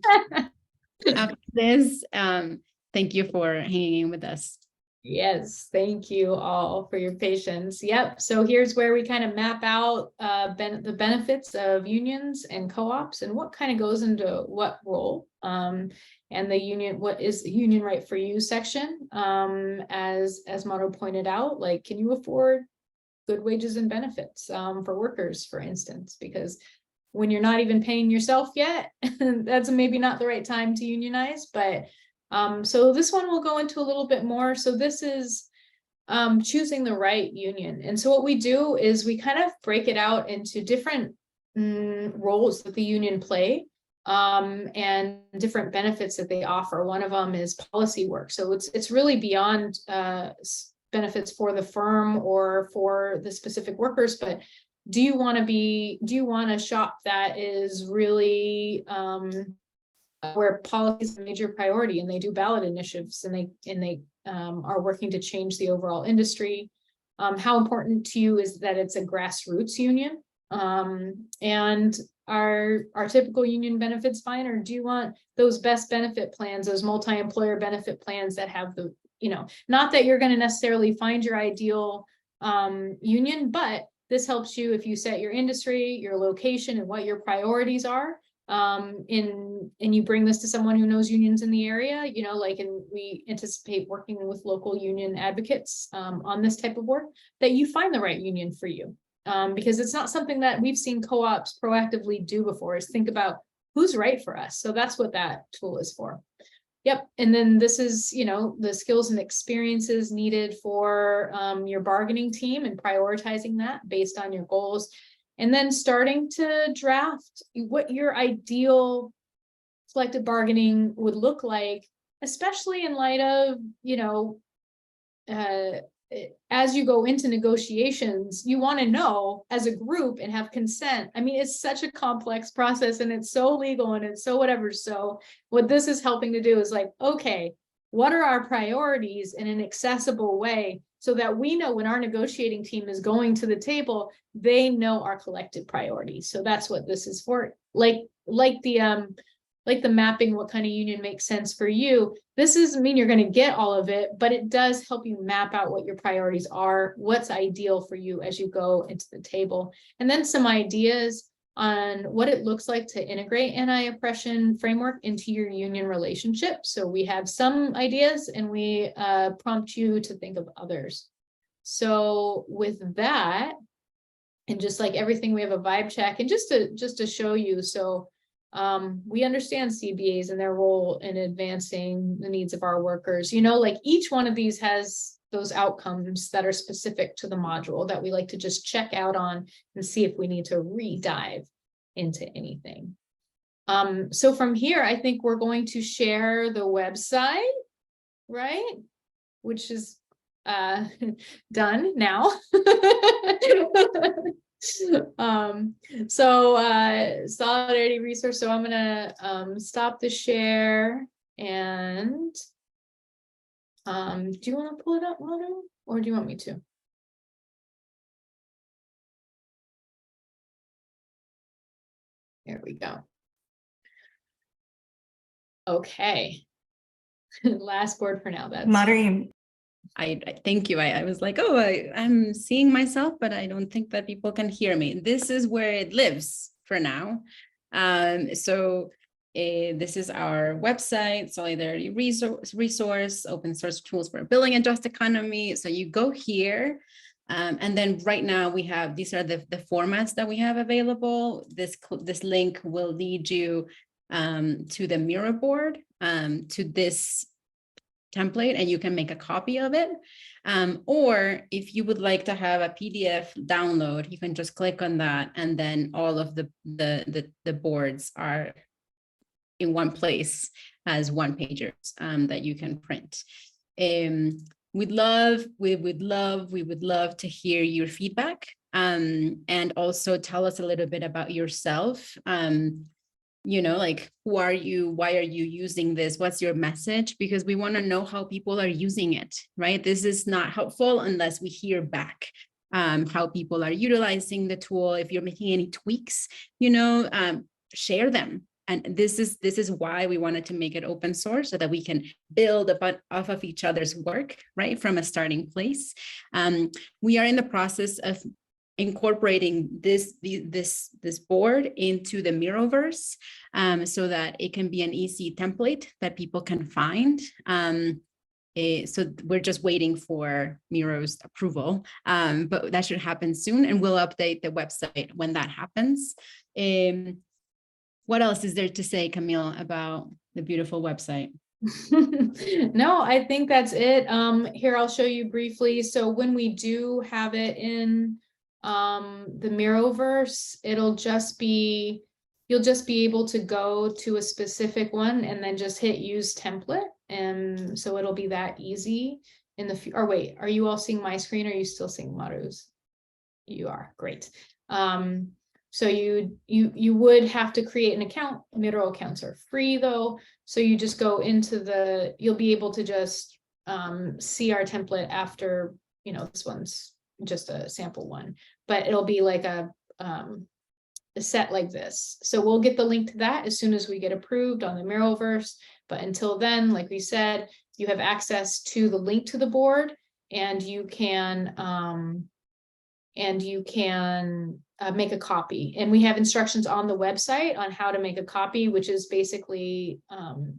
after this. Thank you for hanging in with us. Yes, thank you all for your patience. Yep, so here's where we kind of map out the benefits of unions and co-ops and what kind of goes into what role. And the union, what is the union right for you section? As Mauro pointed out, like, can you afford good wages and benefits for workers, for instance? Because when you're not even paying yourself yet, that's maybe not the right time to unionize, but so this one will go into a little bit more. So this is choosing the right union. And so what we do is we kind of break it out into different roles that the union play and different benefits that they offer. One of them is policy work. So it's really beyond benefits for the firm or for the specific workers, but do you want a shop that is really where policy is a major priority and they do ballot initiatives and they are working to change the overall industry? How important to you is that it's a grassroots union? And are typical union benefits fine, or do you want those best benefit plans, those multi-employer benefit plans that have the, not that you're going to necessarily find your ideal union, but this helps you if you set your industry, your location, and what your priorities are. And you bring this to someone who knows unions in the area, and we anticipate working with local union advocates on this type of work, that you find the right union for you. Because it's not something that we've seen co-ops proactively do before, is think about who's right for us. So that's what that tool is for. Yep. And then this is, the skills and experiences needed for your bargaining team and prioritizing that based on your goals. And then starting to draft what your ideal collective bargaining would look like, especially in light of, as you go into negotiations, you want to know as a group and have consent. I mean, it's such a complex process and it's so legal and it's so whatever. So what this is helping to do is like, okay, what are our priorities in an accessible way so that we know when our negotiating team is going to the table, they know our collective priorities. So that's what this is for. Like the mapping, what kind of union makes sense for you. This doesn't mean you're going to get all of it, but it does help you map out what your priorities are, what's ideal for you as you go into the table. And then some ideas on what it looks like to integrate anti-oppression framework into your union relationship. So we have some ideas and we prompt you to think of others. So with that, and just like everything, we have a vibe check, and just to show you, so we understand CBAs and their role in advancing the needs of our workers. Like each one of these has those outcomes that are specific to the module that we like to just check out on and see if we need to re-dive into anything. So from here, I think we're going to share the website, right? Which is done now. Solidarity resource. So I'm gonna stop the share and do you want to pull it up, Manu, or do you want me to? There we go. Okay. Last word for now. That's Maureen. I thank you. I was like, oh, I'm seeing myself, but I don't think that people can hear me. This is where it lives for now. This is our website, Solidarity resource, open source tools for a building a just economy. So you go here, and then right now we have, these are the formats that we have available. This link will lead you to the Miro board, to this template, and you can make a copy of it. Or if you would like to have a PDF download, you can just click on that, and then all of the boards are in one place as one pagers that you can print. We would love to hear your feedback, and also tell us a little bit about yourself. Like, who are you? Why are you using this? What's your message? Because we want to know how people are using it, right? This is not helpful unless we hear back how people are utilizing the tool. If you're making any tweaks, share them. And this is why we wanted to make it open source, so that we can build off of each other's work, right, from a starting place. We are in the process of incorporating this board into the Miroverse, so that it can be an easy template that people can find. So we're just waiting for Miro's approval, but that should happen soon, and we'll update the website when that happens. What else is there to say, Camille, about the beautiful website? No, I think that's it. Here, I'll show you briefly. So when we do have it in the Miroverse, you'll just be able to go to a specific one and then just hit use template. And so it'll be that easy in the, or wait, are you all seeing my screen? Or are you still seeing Maru's? You are, great. So you would have to create an account. Miro accounts are free though. So you just go into you'll be able to just see our template after, this one's just a sample one, but it'll be like a set like this. So we'll get the link to that as soon as we get approved on the Miroverse. But until then, like we said, you have access to the link to the board, and you can make a copy. And we have instructions on the website on how to make a copy, which is basically,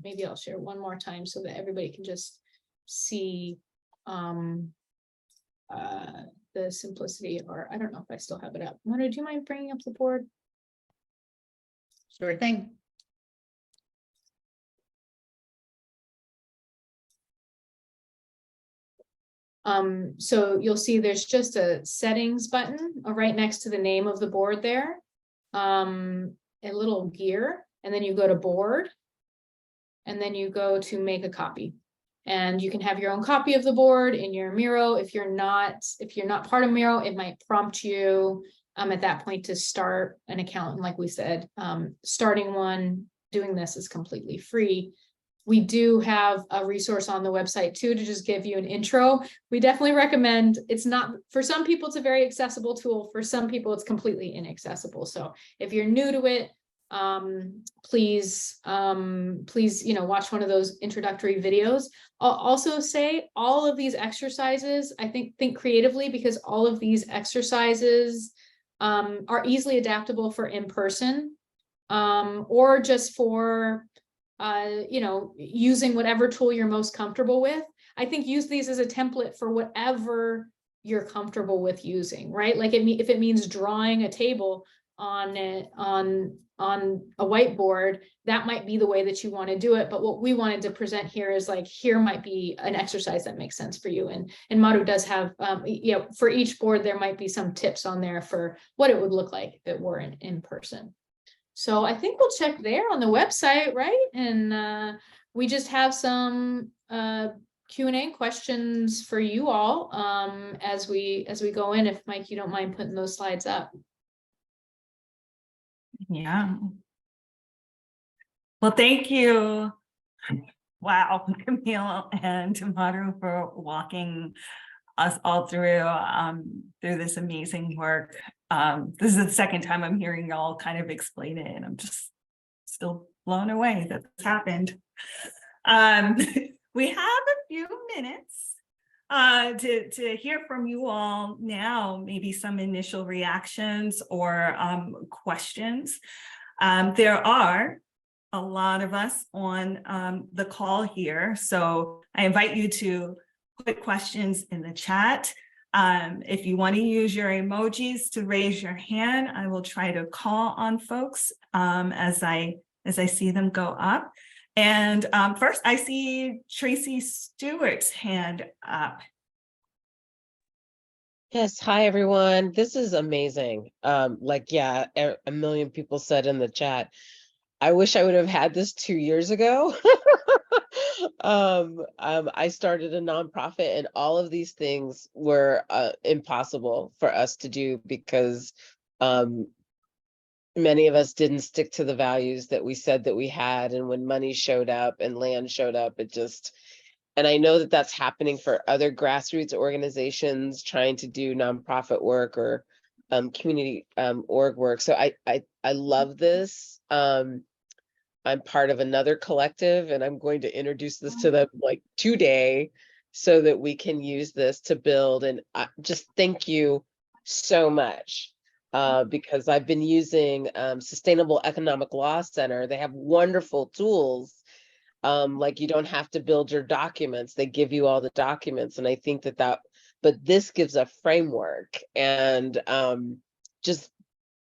maybe I'll share one more time so that everybody can just see the simplicity, or I don't know if I still have it up. Mona, do you mind bringing up the board? Sure thing. So you'll see there's just a settings button right next to the name of the board there, a little gear, and then you go to board, and then you go to make a copy. And you can have your own copy of the board in your Miro. If you're not part of Miro, it might prompt you at that point to start an account. And like we said, starting one, doing this is completely free. We do have a resource on the website too, to just give you an intro. We definitely recommend, it's not, for some people, it's a very accessible tool. For some people, it's completely inaccessible. So if you're new to it, please, watch one of those introductory videos. I'll also say all of these exercises, I think creatively, because all of these exercises are easily adaptable for in person, or just for using whatever tool you're most comfortable with. I think use these as a template for whatever you're comfortable with using, right? Like if it means drawing a table on a whiteboard, that might be the way that you want to do it. But what we wanted to present here is like, here might be an exercise that makes sense for you. And Maru does have, for each board, there might be some tips on there for what it would look like if it were in person. So I think we'll check there on the website, right? And we just have some Q&A questions for you all as we go in. If Mike, you don't mind putting those slides up. Yeah. Well, thank you. Wow, Camille and Maru, for walking us all through this amazing work. This is the second time I'm hearing y'all kind of explain it, and I'm just still blown away that this happened. We have a few minutes to hear from you all now, maybe some initial reactions or questions. There are a lot of us on the call here, so I invite you to put questions in the chat. If you want to use your emojis to raise your hand, I will try to call on folks as I see them go up. And first, I see Tracy Stewart's hand up. Yes, hi everyone. This is amazing. Yeah, a million people said in the chat, I wish I would have had this 2 years ago. I started a nonprofit, and all of these things were impossible for us to do because many of us didn't stick to the values that we said that we had. And when money showed up and land showed up, and I know that that's happening for other grassroots organizations trying to do nonprofit work or community org work. So I love this. I'm part of another collective, and I'm going to introduce this to them like today so that we can use this to build. And just thank you so much. Because I've been using Sustainable Economic Law Center. They have wonderful tools. Like you don't have to build your documents. They give you all the documents. And I think but this gives a framework, and just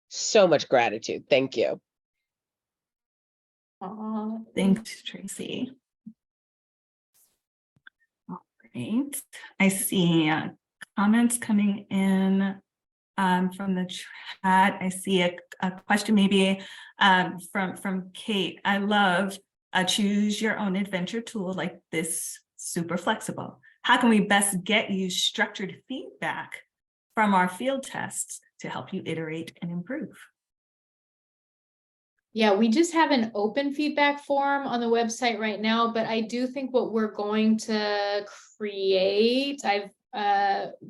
so much gratitude. Thank you. Thanks, Tracy. All right. I see comments coming in from the chat. I see a question maybe from Kate. I love a choose your own adventure tool like this, super flexible. How can we best get you structured feedback from our field tests to help you iterate and improve? Yeah, we just have an open feedback form on the website right now, but I do think what we're going to create,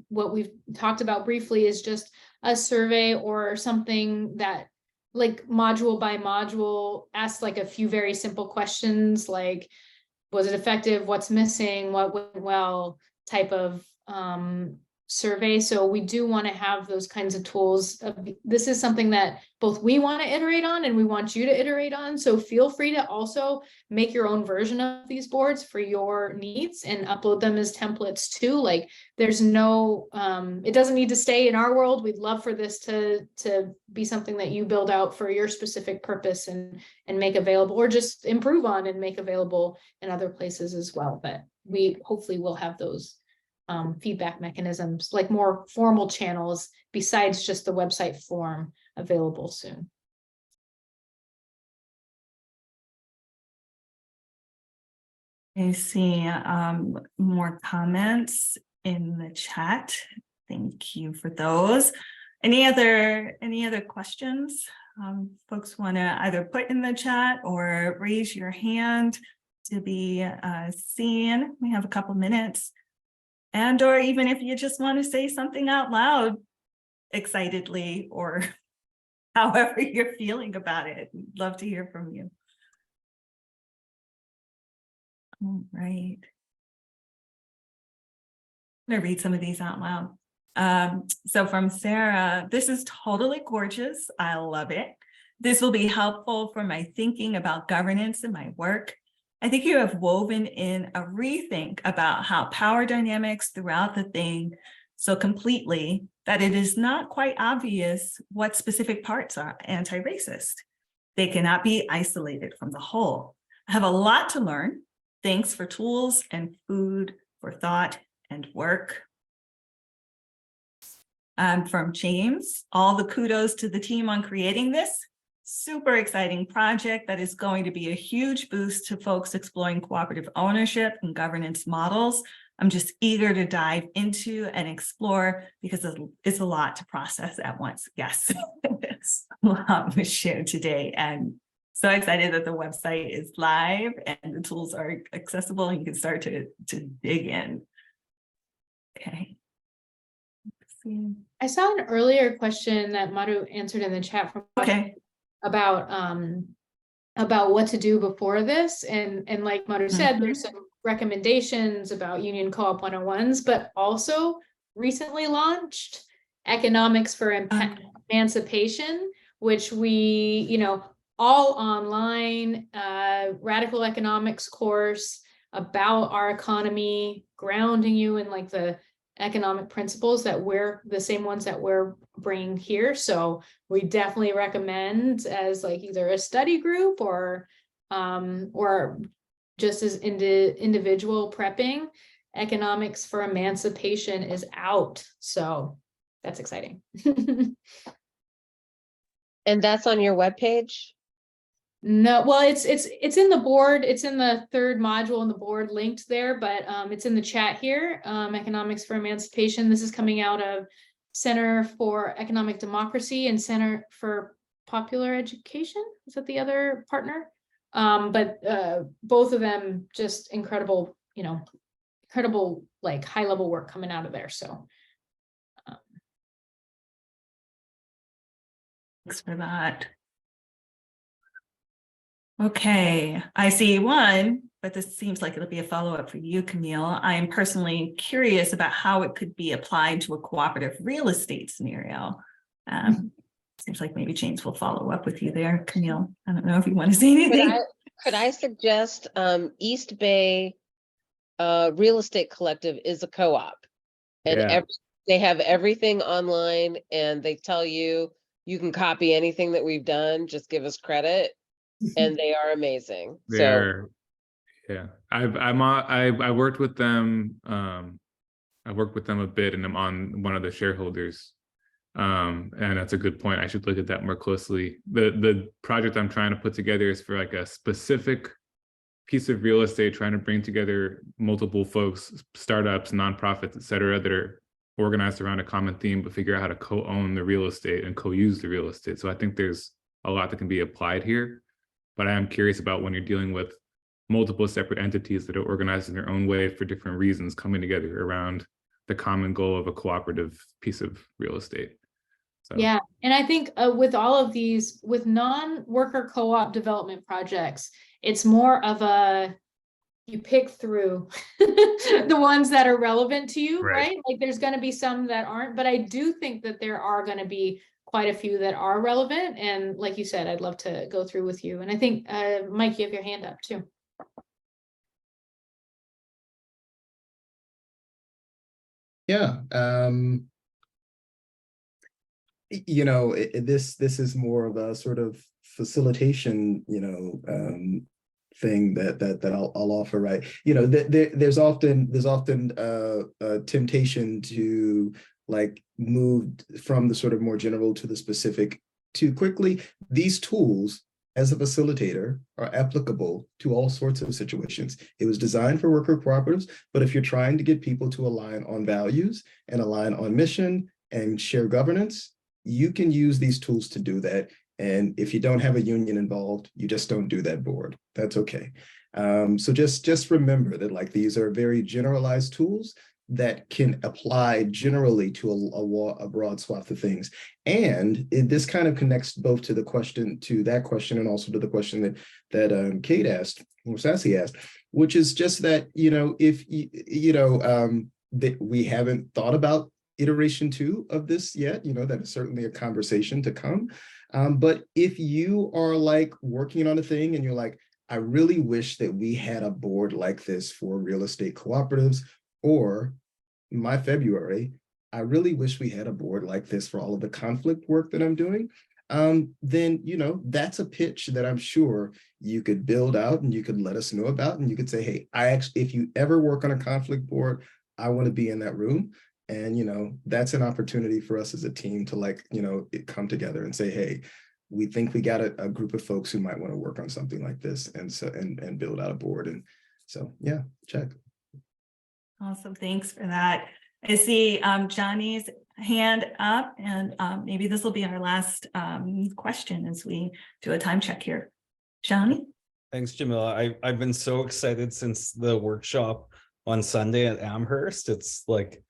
what we've talked about briefly is just a survey or something that like module by module asks like a few very simple questions like, was it effective? What's missing? What went well? Type of survey. So we do want to have those kinds of tools. This is something that both we want to iterate on and we want you to iterate on. So feel free to also make your own version of these boards for your needs and upload them as templates too. Like there's no, it doesn't need to stay in our world. We'd love for this to be something that you build out for your specific purpose and make available, or just improve on and make available in other places as well. But we hopefully will have those feedback mechanisms, like more formal channels besides just the website form, available soon. I see more comments in the chat. Thank you for those. Any other questions folks want to either put in the chat or raise your hand to be seen? We have a couple minutes. And or even if you just want to say something out loud excitedly or however you're feeling about it, love to hear from you. All right. I'm going to read some of these out loud. So from Sarah, this is totally gorgeous. I love it. This will be helpful for my thinking about governance in my work. I think you have woven in a rethink about how power dynamics throughout the thing so completely that it is not quite obvious what specific parts are anti-racist. They cannot be isolated from the whole. I have a lot to learn. Thanks for tools and food for thought and work. From James, all the kudos to the team on creating this. Super exciting project that is going to be a huge boost to folks exploring cooperative ownership and governance models. I'm just eager to dive into and explore because it's a lot to process at once. Yes, it's a lot to share today, and so excited that the website is live and the tools are accessible and you can start to dig in. Okay. Let's see. I saw an earlier question that Madhu answered in the chat from about what to do before this, and like Madhu said, there's some recommendations about Union Co-op 101s, but also recently launched Economics for Emancipation, which we, all online radical economics course about our economy, grounding you in like the economic principles that we're the same ones that we're bringing here. So we definitely recommend as like either a study group or just as individual prepping. Economics for Emancipation is out. So that's exciting. And that's on your webpage? No, well, it's in the board. It's in the third module in the board linked there, but it's in the chat here. Economics for Emancipation. This is coming out of Center for Economic Democracy and Center for Popular Education. Is that the other partner? But both of them just incredible, incredible like high level work coming out of there. So thanks for that. Okay, I see one, but this seems like it'll be a follow-up for you, Camille. I am personally curious about how it could be applied to a cooperative real estate scenario. Seems like maybe James will follow up with you there, Camille. I don't know if you want to say anything. Could I suggest East Bay Real Estate Collective is a co-op, and Yeah. they have everything online, and they tell you you can copy anything that we've done, just give us credit, and they are amazing. So They're, yeah, I worked with them. I worked with them a bit, and I'm on one of the shareholders. And that's a good point. I should look at that more closely. The project I'm trying to put together is for like a specific piece of real estate, trying to bring together multiple folks, startups, nonprofits, et cetera, that are organized around a common theme, but figure out how to co-own the real estate and co-use the real estate. So I think there's a lot that can be applied here, but I am curious about when you're dealing with multiple separate entities that are organized in their own way for different reasons, coming together around the common goal of a cooperative piece of real estate. So. Yeah, and I think with all of these, with non-worker co-op development projects, it's more of a, you pick through the ones that are relevant to you, right? Like there's going to be some that aren't, but I do think that there are going to be quite a few that are relevant. And like you said, I'd love to go through with you. And I think, Mike, you have your hand up too. Yeah. You know, this is more of a sort of facilitation, you know, thing that I'll offer, right? You know, there's often a temptation to like move from the sort of more general to the specific too quickly. These tools as a facilitator are applicable to all sorts of situations. It was designed for worker cooperatives, but if you're trying to get people to align on values and align on mission and share governance, you can use these tools to do that. And if you don't have a union involved, you just don't do that board. That's okay. So just remember that like these are very generalized tools that can apply generally to a broad swath of things. And this kind of connects both to that question and also to the question that Kate asked, or Sassy asked, which is just that, you know, if that we haven't thought about iteration 2 of this yet, you know, that is certainly a conversation to come. But if you are like working on a thing and you're like, I really wish that we had a board like this for real estate cooperatives, or my February, I really wish we had a board like this for all of the conflict work that I'm doing, then, you know, that's a pitch that I'm sure you could build out and you could let us know about. And you could say, hey, if you ever work on a conflict board, I want to be in that room. And, you know, that's an opportunity for us as a team to like, you know, come together and say, hey, we think we got a group of folks who might want to work on something like this and build out a board. And so, yeah, check. Awesome. Thanks for that. I see Johnny's hand up, and maybe this will be our last question as we do a time check here. Johnny? Thanks, Jamila. I've been so excited since the workshop on Sunday at Amherst. It's like,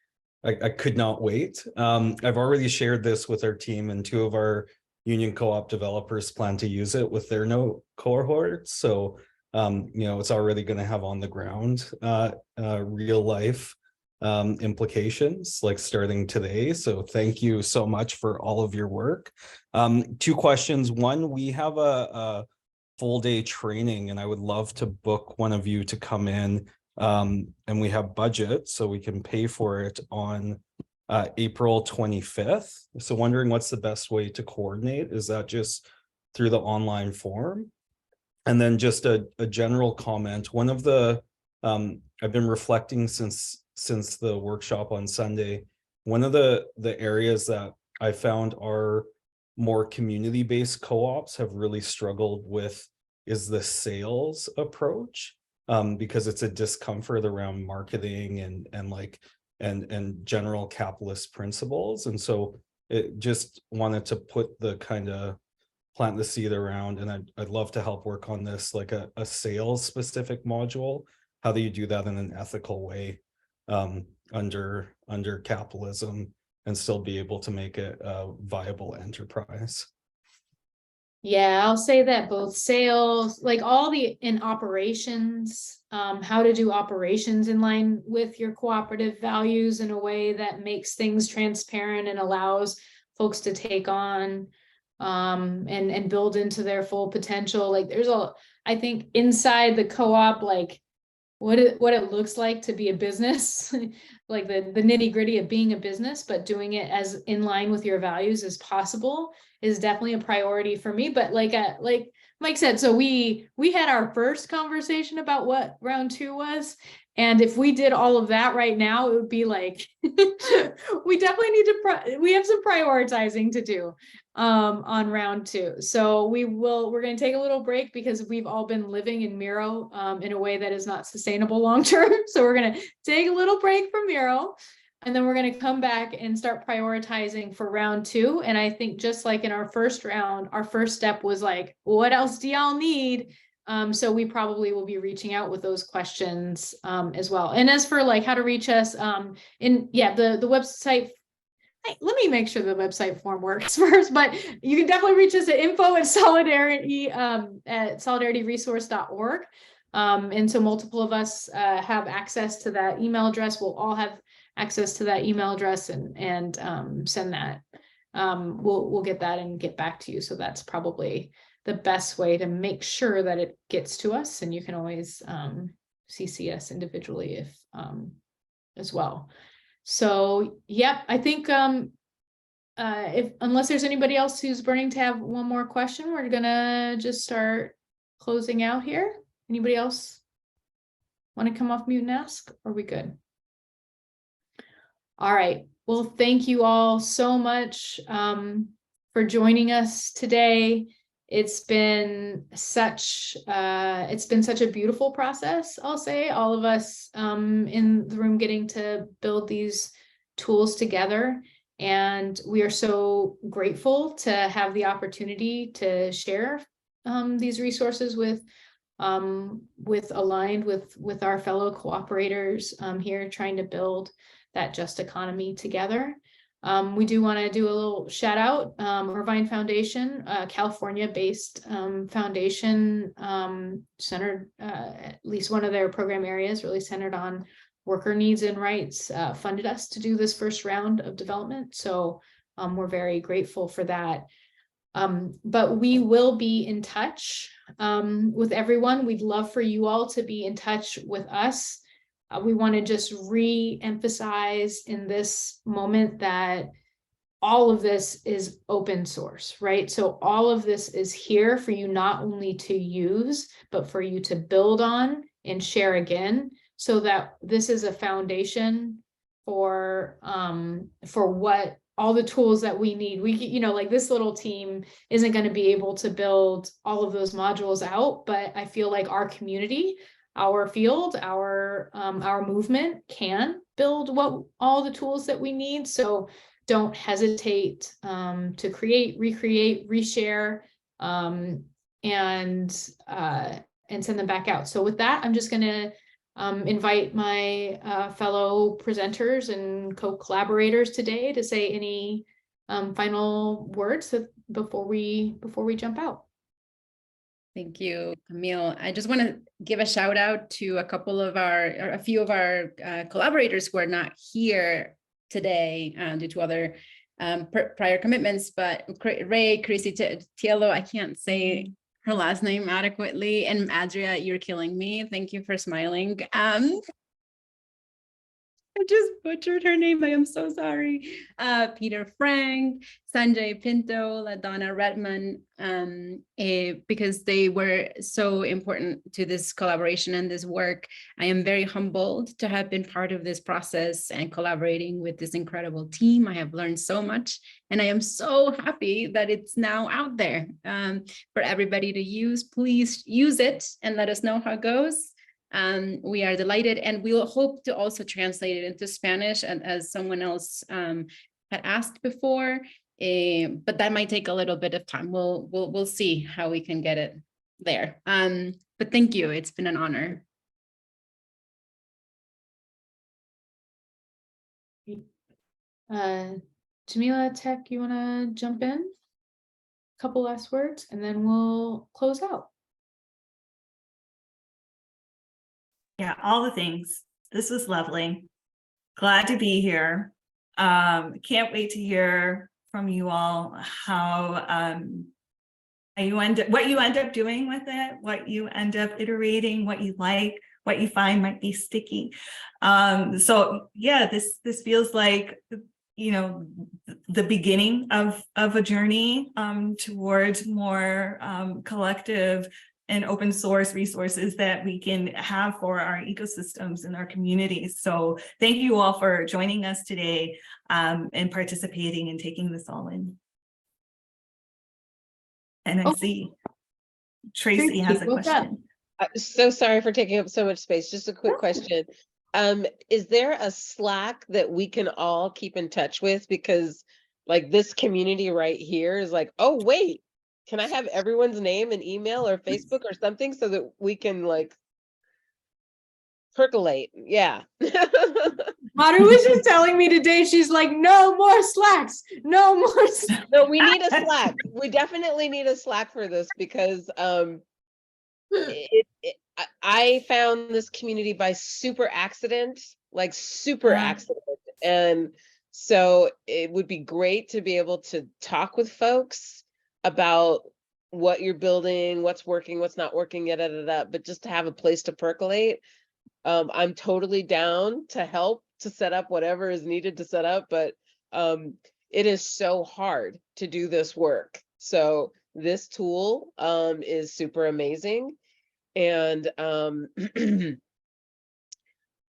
I could not wait. I've already shared this with our team, and 2 of our union co-op developers plan to use it with their note cohorts. So, you know, it's already going to have on the ground real life implications like starting today. So thank you so much for all of your work. 2 questions. One, we have a full day training, and I would love to book one of you to come in. And we have budget, so we can pay for it on April 25th. So wondering what's the best way to coordinate? Is that just through the online form? And then just a general comment. One of the, I've been reflecting since the workshop on Sunday, one of the areas that I found are more community-based co-ops have really struggled with is the sales approach. Because it's a discomfort around marketing and general capitalist principles. And so it just wanted to put the kind of plant the seed around, and I'd love to help work on this, like a sales specific module. How do you do that in an ethical way under capitalism and still be able to make it a viable enterprise? Yeah, I'll say that both sales, like all the in operations, how to do operations in line with your cooperative values in a way that makes things transparent and allows folks to take on and build into their full potential. Like there's I think inside the co-op, like what it looks like to be a business, like the nitty gritty of being a business, but doing it as in line with your values as possible is definitely a priority for me. But like Mike said, so we had our first conversation about what round 2 was. And if we did all of that right now, it would be like, we definitely need to, we have some prioritizing to do on round 2. So we're going to take a little break because we've all been living in Miro in a way that is not sustainable long-term. So we're going to take a little break from Miro. And then we're going to come back and start prioritizing for round 2. And I think just like in our first round, our first step was like, what else do y'all need? So we probably will be reaching out with those questions as well. And as for like how to reach us, the website, let me make sure the website form works first, but you can definitely reach us at info@solidarity at solidarityresource.org. And so multiple of us have access to that email address. We'll all have access to that email address and send that. We'll get that and get back to you. So that's probably the best way to make sure that it gets to us. And you can always CC us individually if as well. So, yep, I think unless there's anybody else who's burning to have one more question, we're gonna just start closing out here. Anybody else want to come off mute and ask? Or are we good? All right. Well, thank you all so much for joining us today. It's been such a beautiful process, I'll say. All of us in the room getting to build these tools together. And we are so grateful to have the opportunity to share these resources with aligned with our fellow cooperators here trying to build that just economy together. We do want to do a little shout out, Irvine Foundation, California-based foundation centered, at least one of their program areas really centered on worker needs and rights, funded us to do this first round of development. So we're very grateful for that. But we will be in touch with everyone. We'd love for you all to be in touch with us. We want to just re-emphasize in this moment that all of this is open source, right? So all of this is here for you not only to use, but for you to build on and share again, so that this is a foundation for what all the tools that we need. We, like this little team isn't going to be able to build all of those modules out, but I feel like our community, our field, our movement can build all the tools that we need. So don't hesitate to create, recreate, reshare, and send them back out. So with that, I'm just going to invite my fellow presenters and co-collaborators today to say any final words before we jump out. Thank you, Camille. I just want to give a shout out to a few of our collaborators who are not here today due to other prior commitments, but Ray, Chrissy Tielo, I can't say her last name adequately, and Adria, you're killing me. Thank you for smiling. I just butchered her name. I am so sorry. Peter Frank, Sanjay Pinto, LaDonna Redman, because they were so important to this collaboration and this work. I am very humbled to have been part of this process and collaborating with this incredible team. I have learned so much, and I am so happy that it's now out there for everybody to use. Please use it and let us know how it goes. We are delighted, and we'll hope to also translate it into Spanish, and as someone else had asked before, but that might take a little bit of time. We'll see how we can get it there. But thank you. It's been an honor. Jamila, Tech, you want to jump in? couple last words, and then we'll close out. Yeah, all the things. This was lovely. Glad to be here. Can't wait to hear from you all how what you end up doing with it, what you end up iterating, what you like, what you find might be sticky. So yeah, this feels like, you know, the beginning of a journey towards more collective and open source resources that we can have for our ecosystems and our communities. So thank you all for joining us today and participating and taking this all in. And I see Tracy has a question. So sorry for taking up so much space. Just a quick question. Is there a Slack that we can all keep in touch with? Because like this community right here is like, oh, wait, can I have everyone's name and email or Facebook or something so that we can like percolate? Yeah. Maru was just telling me today, she's like, no more Slacks, no more. No, we need a Slack. We definitely need a Slack for this because I found this community by super accident, like super accident. And so it would be great to be able to talk with folks about what you're building, what's working, what's not working, but just to have a place to percolate. I'm totally down to help to set up whatever is needed to set up, but it is so hard to do this work. So this tool is super amazing. And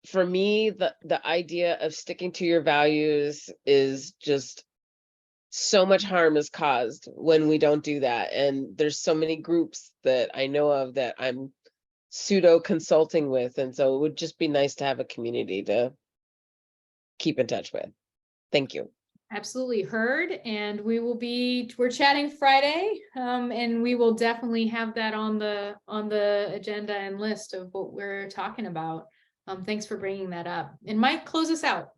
for me, the idea of sticking to your values is just so much harm is caused when we don't do that. And there's so many groups that I know of that I'm pseudo consulting with. And so it would just be nice to have a community to keep in touch with. Thank you. Absolutely heard. And we're chatting Friday, and we will definitely have that on the agenda and list of what we're talking about. Thanks for bringing that up. And Mike, close us out.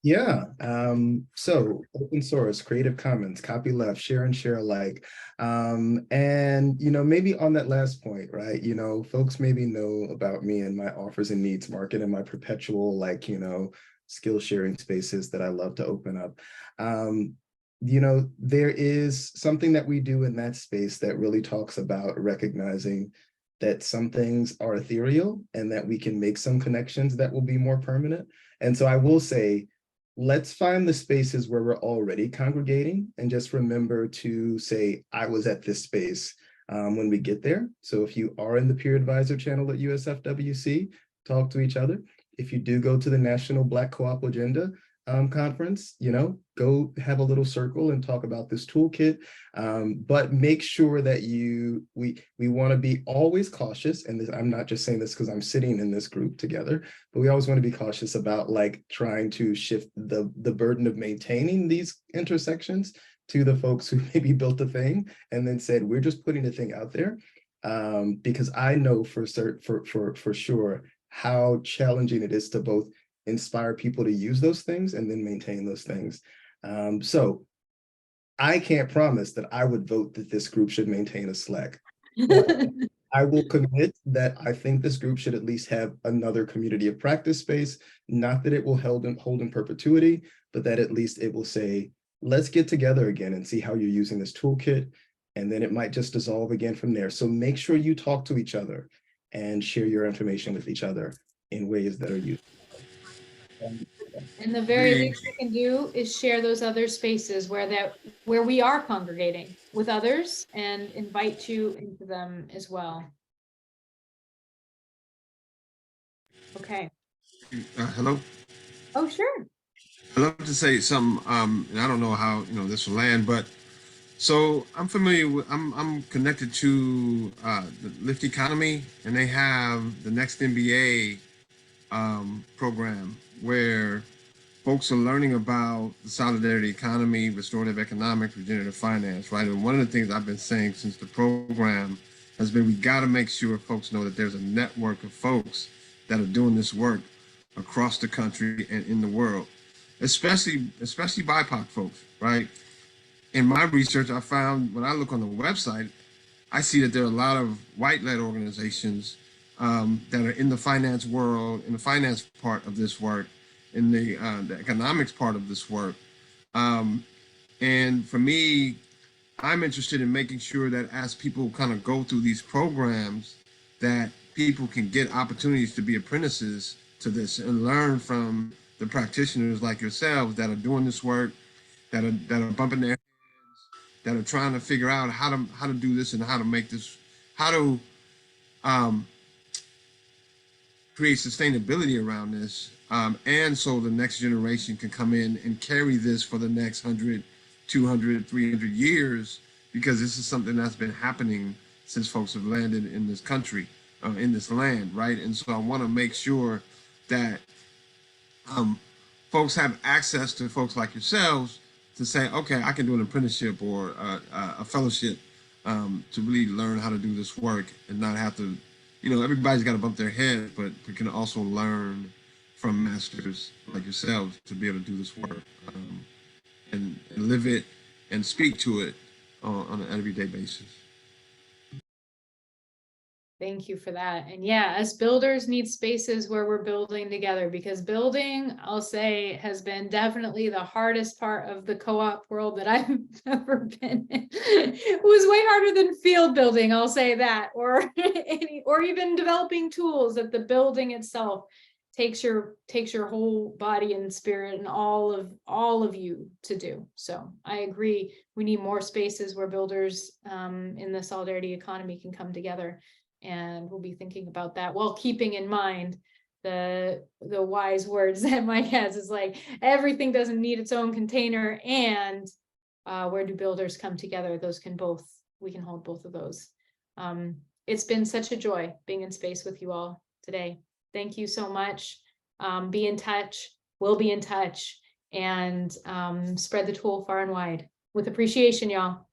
Yeah. So open source, Creative Commons, copy left, share and share alike. And, you know, maybe on that last point, right, you know, folks maybe know about me and my offers and needs market and my perpetual, like, you know, skill sharing spaces that I love to open up. You know, there is something that we do in that space that really talks about recognizing that some things are ethereal and that we can make some connections that will be more permanent. And so I will say, let's find the spaces where we're already congregating and just remember to say, I was at this space when we get there. So if you are in the peer advisor channel at USFWC, talk to each other. If you do go to the National Black Co-op Agenda conference, you know, go have a little circle and talk about this toolkit. But make sure that we want to be always cautious. And this, I'm not just saying this because I'm sitting in this group together, but we always want to be cautious about like trying to shift the burden of maintaining these intersections to the folks who maybe built the thing and then said, we're just putting the thing out there. Because I know for sure how challenging it is to both inspire people to use those things and then maintain those things. So I can't promise that I would vote that this group should maintain a Slack. I will commit that I think this group should at least have another community of practice space, not that it will hold in perpetuity, but that at least it will say, let's get together again and see how you're using this toolkit. And then it might just dissolve again from there. So make sure you talk to each other and share your information with each other in ways that are useful. And the very least we can do is share those other spaces where we are congregating with others and invite you into them as well. Okay. Hello. Oh, sure. I'd love to say something, and I don't know how this will land, but so I'm familiar with, I'm connected to the Lift Economy, and they have the Next MBA program where folks are learning about the solidarity economy, restorative economics, regenerative finance, right? And one of the things I've been saying since the program has been, we got to make sure folks know that there's a network of folks that are doing this work across the country and in the world, especially BIPOC folks, right? in my research, I found when I look on the website, I see that there are a lot of white-led organizations that are in the finance world, in the finance part of this work, in the economics part of this work. And for me, I'm interested in making sure that as people kind of go through these programs, that people can get opportunities to be apprentices to this and learn from the practitioners like yourselves that are doing this work, that are bumping their heads, that are trying to figure out how to do this and how to make this, how to create sustainability around this, and so the next generation can come in and carry this for the next 100, 200, 300 years, because this is something that's been happening since folks have landed in this country, in this land, right? And so I want to make sure that folks have access to folks like yourselves to say, okay, I can do an apprenticeship or a fellowship to really learn how to do this work and not have to, everybody's got to bump their head, but we can also learn from masters like yourselves to be able to do this work and live it and speak to it on an everyday basis. Thank you for that. And yeah, us builders need spaces where we're building together, because building, I'll say, has been definitely the hardest part of the co-op world that I've ever been in. It was way harder than field building, I'll say that, or even developing tools. That the building itself takes your whole body and spirit and all of you to do. So I agree, we need more spaces where builders in the solidarity economy can come together. And we'll be thinking about that while keeping in mind the wise words that Mike has, is like, everything doesn't need its own container, and where do builders come together? We can hold both of those. It's been such a joy being in space with you all today. Thank you so much. Be in touch. We'll be in touch, and spread the tool far and wide. With appreciation, y'all.